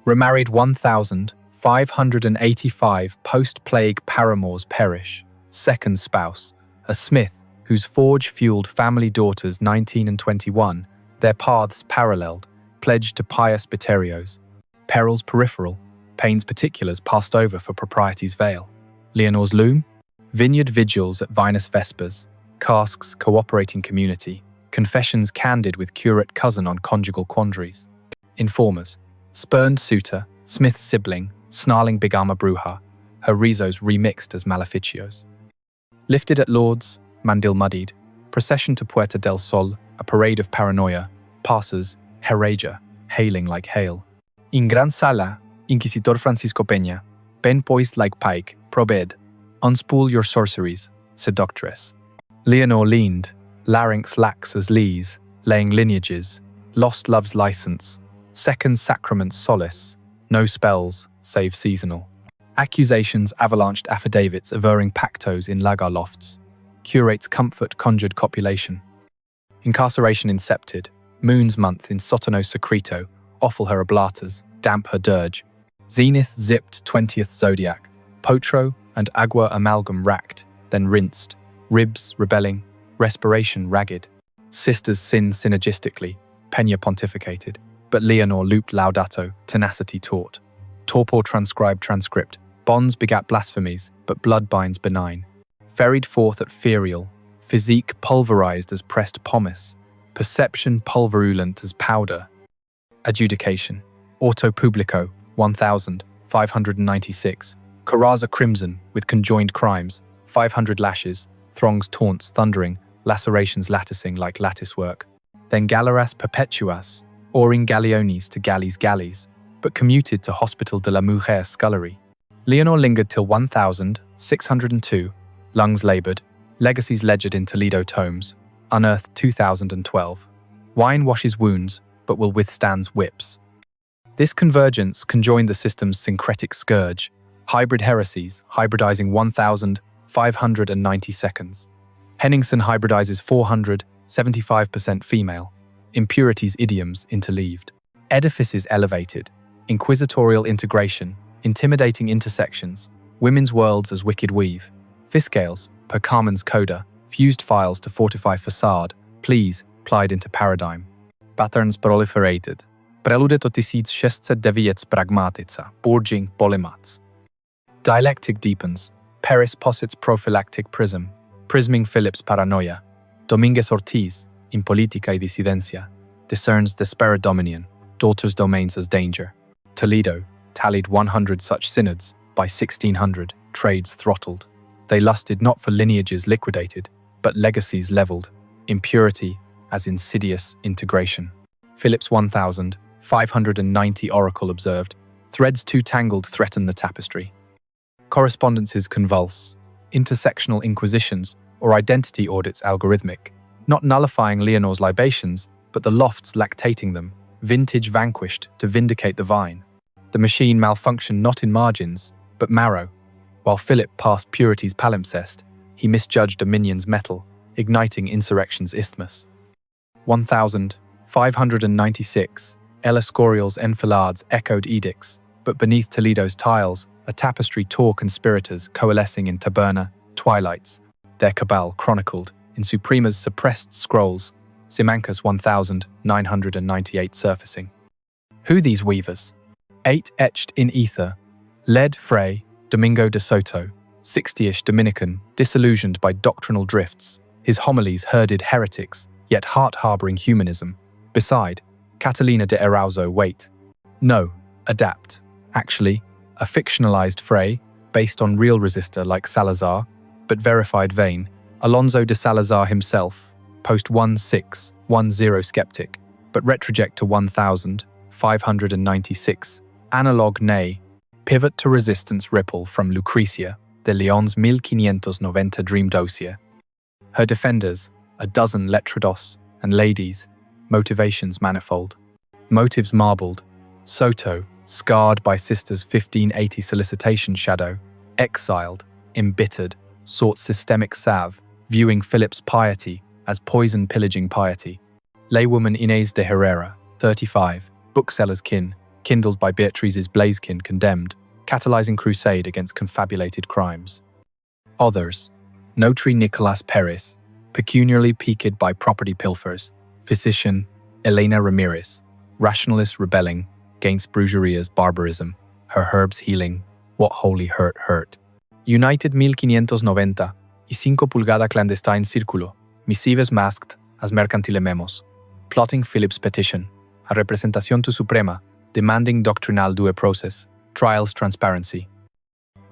Remarried 1,585 post-plague paramours perish. Second spouse, a smith whose forge fueled family daughters 19 and 21, their paths paralleled, pledged to pious biterios. Perils peripheral, pains particulars passed over for propriety's veil. Leonor's loom? Vineyard vigils at Vinous Vespers, casks cooperating community, confessions candid with curate cousin on conjugal quandaries. Informers, spurned suitor, smith's sibling, snarling bigama bruja, her rizos remixed as maleficios. Lifted at Lord's, mandil muddied, procession to Puerta del Sol, a parade of paranoia, passers, hereja, hailing like hail. In gran sala, Inquisitor Francisco Peña, pen poised like pike, probed, unspool your sorceries, seductress. Leonor leaned, larynx lax as lees, laying lineages, lost love's license, second sacrament solace, no spells, save seasonal. Accusations avalanched affidavits averring pactos in lagar lofts, curates comfort conjured copulation. Incarceration incepted, moon's month in sotano secreto, offal her oblatas, damp her dirge. Zenith zipped 20th zodiac, potro and agua amalgam racked, then rinsed, ribs rebelling, respiration ragged. Sisters sin synergistically, Peña pontificated, but Leonor looped laudato, tenacity taught. Torpor transcribed transcript, bonds begat blasphemies, but blood binds benign. Ferried forth at ferial, physique pulverized as pressed pomace, perception pulverulent as powder. Adjudication. Auto publico, 1,596. Coraza crimson, with conjoined crimes, 500 lashes, throngs taunts thundering, lacerations latticing like lattice work. Then galleras perpetuas, oring galliones to galleys, but commuted to Hospital de la Mujer scullery. Leonor lingered till 1,602, lungs laboured, legacies ledgered in Toledo tomes, unearthed 2012. Wine washes wounds, but will withstand whips. This convergence conjoined the system's syncretic scourge, hybrid heresies hybridizing 1,590 seconds. Henningsen hybridizes 400, 75% female, impurities idioms interleaved. Edifices elevated, inquisitorial integration, intimidating intersections, women's worlds as wicked weave, fiscales, per Kamen's coda, fused files to fortify facade, pleas, plied into paradigm. Patterns proliferated. Prelude to 1609 pragmatica, burging polemats. Dialectic deepens. Paris posits prophylactic prism, prisming Philip's paranoia. Dominguez Ortiz, in Politica y Disidencia, discerns desperate dominion, daughter's domains as danger. Toledo tallied 100 such synods. By 1600, trades throttled. They lusted not for lineages liquidated, but legacies leveled. Impurity as insidious integration. Philip's 1,590 oracle observed, threads too tangled threaten the tapestry. Correspondences convulse, intersectional inquisitions or identity audits algorithmic, not nullifying Leonor's libations, but the lofts lactating them, vintage vanquished to vindicate the vine. The machine malfunctioned not in margins, but marrow. While Philip passed Purity's palimpsest, he misjudged a minion's metal, igniting insurrection's isthmus. 1,596, El Escorial's enfilades echoed edicts, but beneath Toledo's tiles, a tapestry tore conspirators coalescing in taberna, twilights, their cabal chronicled in Suprema's suppressed scrolls, Simancas 1,998 surfacing. Who these weavers? 8 etched in ether, led Fray, Domingo de Soto, 60-ish Dominican, disillusioned by doctrinal drifts, his homilies herded heretics, yet heart-harboring humanism. Beside, Catalina de Erauso wait. No, adapt. Actually, a fictionalized Fray, based on real resistor like Salazar, but verified vain, Alonso de Salazar himself, post-1610 skeptic, but retroject to 1,596, analog nay, pivot to resistance ripple from Lucrecia de León's 1590 dream dossier. Her defenders, a dozen letrados and ladies, motivations manifold. Motives marbled, Soto, scarred by sister's 1580 solicitation shadow, exiled, embittered, sought systemic salve, viewing Philip's piety as poison pillaging piety. Laywoman Inés de Herrera, 35, bookseller's kin, kindled by Beatrice's blazekin condemned, catalyzing crusade against confabulated crimes. Others, notary Nicolas Peris, pecuniarily piqued by property pilfers, physician Elena Ramirez, rationalist rebelling against brujerier's barbarism, her herbs healing, what holy hurt. United 1590 y 5 pulgada clandestine círculo, misives masked as mercantile memos, plotting Philip's petition, a representación to Suprema, demanding doctrinal due process, trials transparency.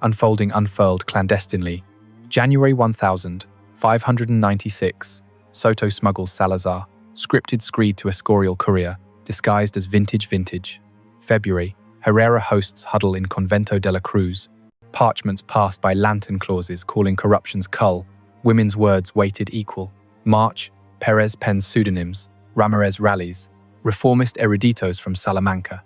Unfurled clandestinely, January 1596, Soto smuggles Salazar, scripted screed to Escorial courier, disguised as vintage. February, Herrera hosts huddle in Convento de la Cruz, parchments passed by lantern clauses calling corruption's cull, women's words weighted equal. March, Perez pens pseudonyms, Ramirez rallies, reformist eruditos from Salamanca.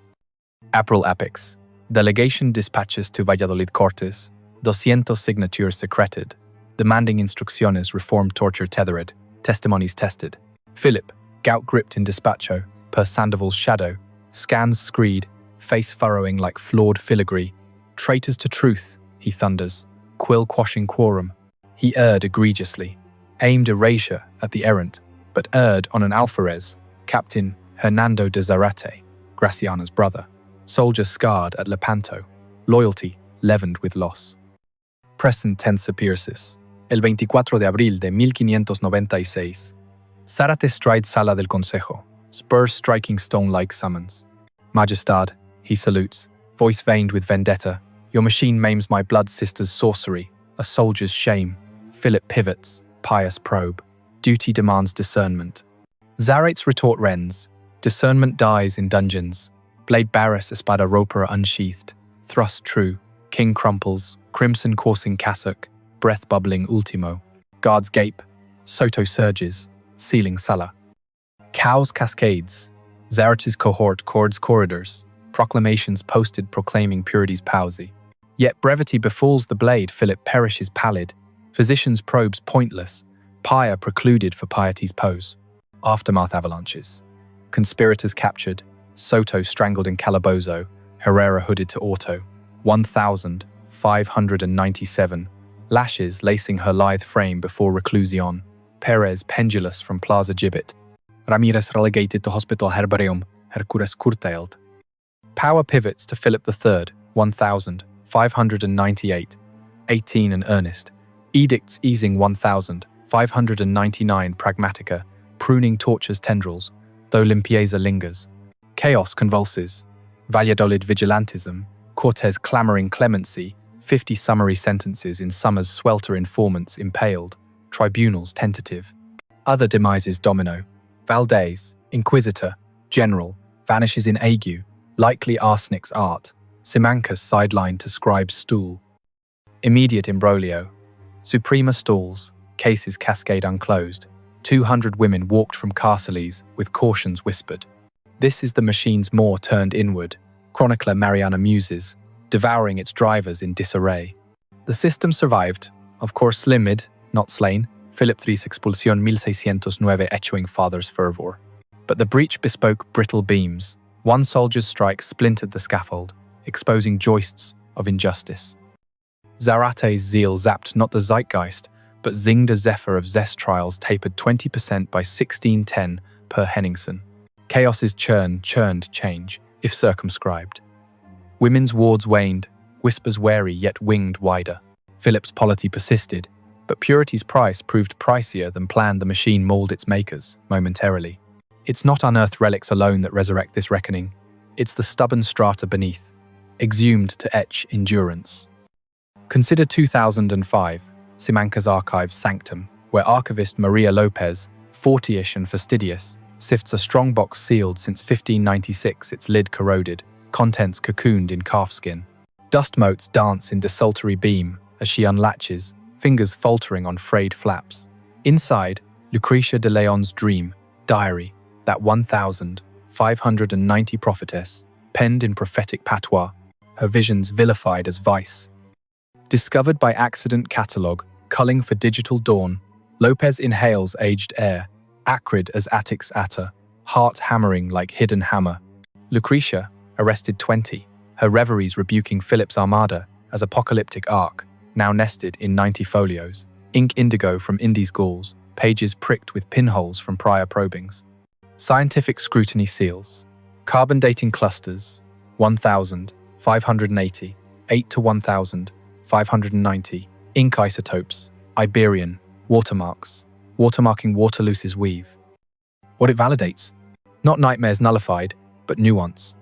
April epics. Delegation dispatches to Valladolid Cortes, 200 signatures secreted, demanding instrucciones, reformed torture tethered, testimonies tested. Philip, gout gripped in despacho, per Sandoval's shadow, scans screed, face furrowing like flawed filigree. Traitors to truth, he thunders, quill-quashing quorum. He erred egregiously, aimed erasure at the errant, but erred on an alferez, Captain Hernando de Zarate, Graciana's brother, soldier scarred at Lepanto, loyalty leavened with loss. Present tense appearances. El 24 de abril de 1596. Zárate stride sala del consejo, spurs striking stone-like summons. Majestad, he salutes, voice veined with vendetta. Your machine maims my blood sister's sorcery, a soldier's shame. Philip pivots, pious probe. Duty demands discernment. Zarate's retort rends. Discernment dies in dungeons. Blade Barris espada ropera unsheathed. Thrust true. King crumples. Crimson coursing cassock. Breath bubbling ultimo. Guards gape. Soto surges. Sealing sala. Cows cascades. Zarate's cohort cords corridors. Proclamations posted proclaiming Purity's palsy. Yet brevity befalls the blade. Philip perishes pallid. Physician's probes pointless. Pyre precluded for piety's pose. Aftermath avalanches. Conspirators captured. Soto strangled in Calabozo. Herrera hooded to auto. 1,597. Lashes lacing her lithe frame before reclusion. Perez pendulous from plaza gibbet. Ramirez relegated to hospital herbarium. Hercules curtailed. Power pivots to Philip III. 1,598. 18 and earnest. Edicts easing 1,599 pragmatica, pruning torture's tendrils, though limpieza lingers. Chaos convulses. Valladolid vigilantism, Cortes clamoring clemency, 50 summary sentences in summer's swelter informants impaled, tribunals tentative. Other demises domino. Valdez, inquisitor, general, vanishes in ague, likely arsenic's art. Simancas sidelined to scribe's stool. Immediate imbroglio. Suprema stalls, cases cascade unclosed. 200 women walked from carcelles with cautions whispered. This is the machine's maw turned inward, chronicler Mariana muses, devouring its drivers in disarray. The system survived, of course limid, not slain, Philip III's expulsion 1609 echoing father's fervor. But the breach bespoke brittle beams. One soldier's strike splintered the scaffold, exposing joists of injustice. Zarate's zeal zapped not the zeitgeist, but zinged a zephyr of zest trials tapered 20% by 1610 per Henningsen. Chaos's churned change, if circumscribed. Women's wards waned, whispers wary yet winged wider. Philip's polity persisted, but Purity's price proved pricier than planned. The machine mauled its makers, momentarily. It's not unearthed relics alone that resurrect this reckoning. It's the stubborn strata beneath, exhumed to etch endurance. Consider 2005, Simancas Archives Sanctum, where archivist Maria Lopez, 40-ish and fastidious, sifts a strongbox sealed since 1596, its lid corroded, contents cocooned in calfskin. Dust motes dance in desultory beam as she unlatches, fingers faltering on frayed flaps. Inside, Lucrecia de León's dream, diary, that 1,590 prophetess, penned in prophetic patois, her visions vilified as vice. Discovered by accident catalogue, culling for digital dawn, Lopez inhales aged air, acrid as Attic's atta, heart hammering like hidden hammer. Lucrecia, arrested 20, her reveries rebuking Philip's armada as apocalyptic arc, now nested in 90 folios, ink indigo from Indies Gauls, pages pricked with pinholes from prior probings. Scientific scrutiny seals. Carbon dating clusters, 1,580, 8 to 1,590. Ink isotopes, Iberian, watermarks, watermarking Waterloose's weave. What it validates? Not nightmares nullified, but nuance.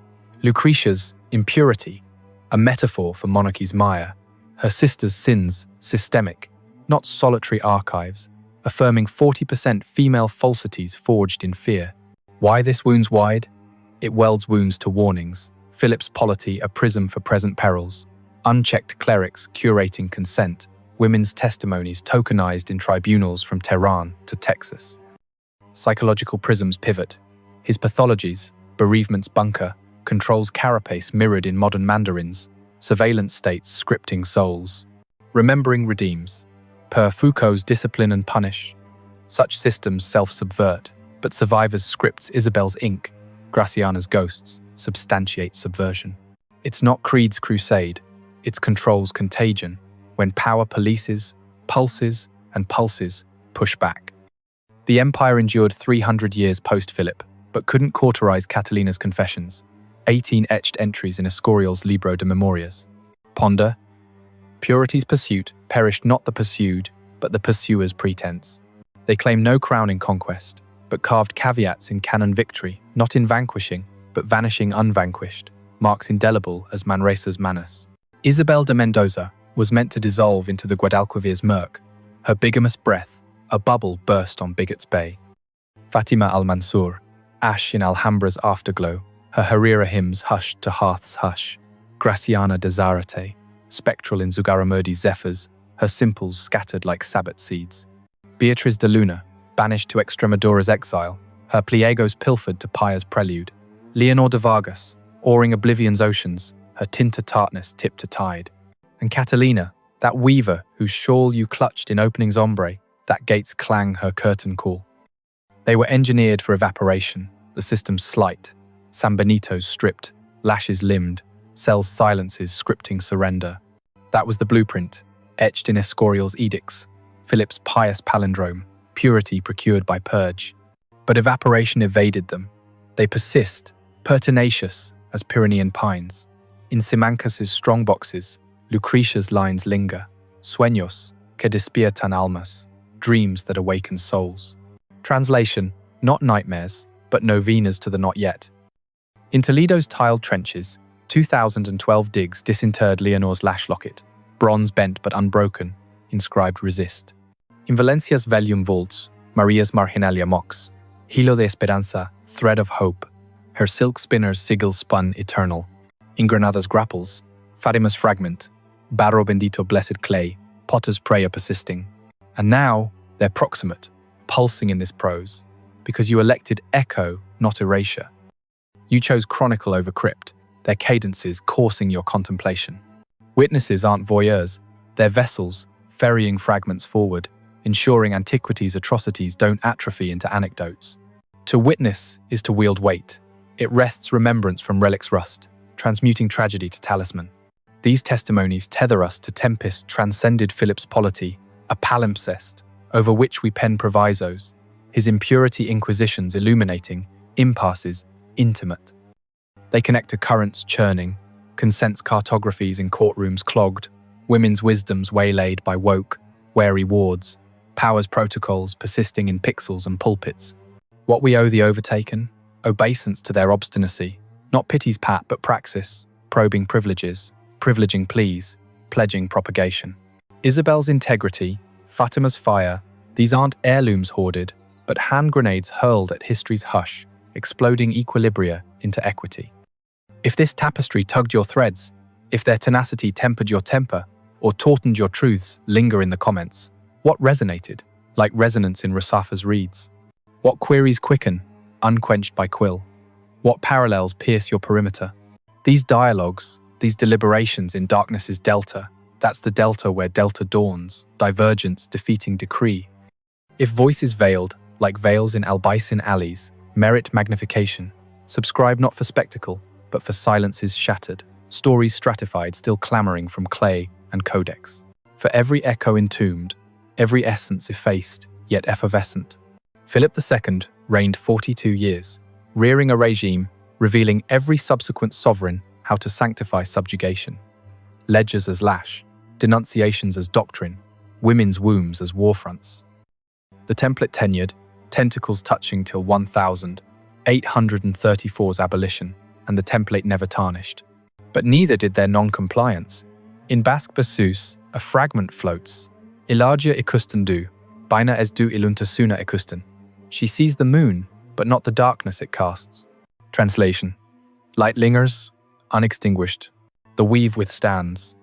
Lucrecia's impurity, a metaphor for monarchy's mire. Her sister's sins, systemic, not solitary archives, affirming 40% female falsities forged in fear. Why this wounds wide? It welds wounds to warnings. Philip's polity a prism for present perils. Unchecked clerics curating consent. Women's testimonies tokenized in tribunals from Tehran to Texas. psychological prisms pivot. His pathologies, bereavement's bunker, controls carapace mirrored in modern mandarins, surveillance states scripting souls. Remembering redeems. Per Foucault's discipline and punish. Such systems self-subvert, but survivors' scripts Isabel's ink, Graciana's ghosts, substantiate subversion. It's not Creed's crusade, it's control's contagion, when power polices, pulses, and pulses push back. The empire endured 300 years post-Philip, but couldn't cauterize Catalina's confessions, 18 etched entries in Escorial's Libro de Memorias. Ponder, Purity's pursuit perished not the pursued, but the pursuer's pretense. They claim no crown in conquest, but carved caveats in canon victory, not in vanquishing, but vanishing unvanquished, marks indelible as Manresa's manus. Isabel de Mendoza was meant to dissolve into the Guadalquivir's murk. Her bigamous breath, a bubble burst on Bigot's Bay. Fatima al-Mansur, ash in Alhambra's afterglow, her Herrera hymns hushed to hearth's hush. Graciana de Zarate, spectral in Zugarramurdi's zephyrs, her simples scattered like sabbat seeds. Beatriz de Luna, banished to Extremadura's exile, her pliegos pilfered to Paya's prelude. Leonor de Vargas, oaring oblivion's oceans, her tinta tartness tipped to tide. And Catalina, that weaver whose shawl you clutched in opening's ombre, that gate's clang her curtain call. They were engineered for evaporation, the system's slight, San Benito's stripped, lashes limbed, cells silences scripting surrender. That was the blueprint, etched in Escorial's edicts, Philip's pious palindrome, purity procured by purge. But evaporation evaded them. They persist, pertinacious as Pyrenean pines. In Simancas' strongboxes, Lucrecia's lines linger, sueños que despiertan almas, dreams that awaken souls. Translation, not nightmares, but novenas to the not yet. In Toledo's tiled trenches, 2012 digs disinterred Leonor's lash locket, bronze bent but unbroken, inscribed resist. In Valencia's vellum vaults, Maria's marginalia mox, hilo de esperanza, thread of hope, her silk spinner's sigil spun eternal. In Granada's grapples, Fatima's fragment, barro bendito blessed clay, potter's prayer persisting. And now, they're proximate, pulsing in this prose, because you elected echo, not erasure. You chose chronicle over crypt, their cadences coursing your contemplation. Witnesses aren't voyeurs, they're vessels, ferrying fragments forward, ensuring antiquity's atrocities don't atrophy into anecdotes. To witness is to wield weight. It wrests remembrance from relics rust, transmuting tragedy to talisman. These testimonies tether us to tempest transcended Philip's polity, a palimpsest, over which we pen provisos, his impurity inquisitions illuminating, impasses, intimate. They connect to currents churning, consents cartographies in courtrooms clogged, women's wisdoms waylaid by woke, wary wards, power's protocols persisting in pixels and pulpits. What we owe the overtaken? Obeisance to their obstinacy, not pity's pat but praxis, probing privileges, privileging pleas, pledging propagation. Isabel's integrity, Fatima's fire, these aren't heirlooms hoarded, but hand grenades hurled at history's hush, exploding equilibria into equity. If this tapestry tugged your threads, if their tenacity tempered your temper, or tautened your truths, linger in the comments. What resonated, like resonance in Rasafa's reeds? What queries quicken, unquenched by quill? What parallels pierce your perimeter? These dialogues, these deliberations in darkness's delta, that's the delta where delta dawns, divergence defeating decree. If voices veiled, like veils in Albaycin alleys, merit magnification, subscribe not for spectacle, but for silences shattered, stories stratified still clamoring from clay and codex. For every echo entombed, every essence effaced, yet effervescent. Philip II reigned 42 years, rearing a regime, revealing every subsequent sovereign how to sanctify subjugation. Ledgers as lash, denunciations as doctrine, women's wombs as war fronts. The template tenured, tentacles touching till 1834's abolition, and the template never tarnished. But neither did their non-compliance. In Basque Basus, a fragment floats. Ilagia ikusten du, Bina es du iluntasuna ikusten. She sees the moon, but not the darkness it casts. Translation. Light lingers, unextinguished. The weave withstands.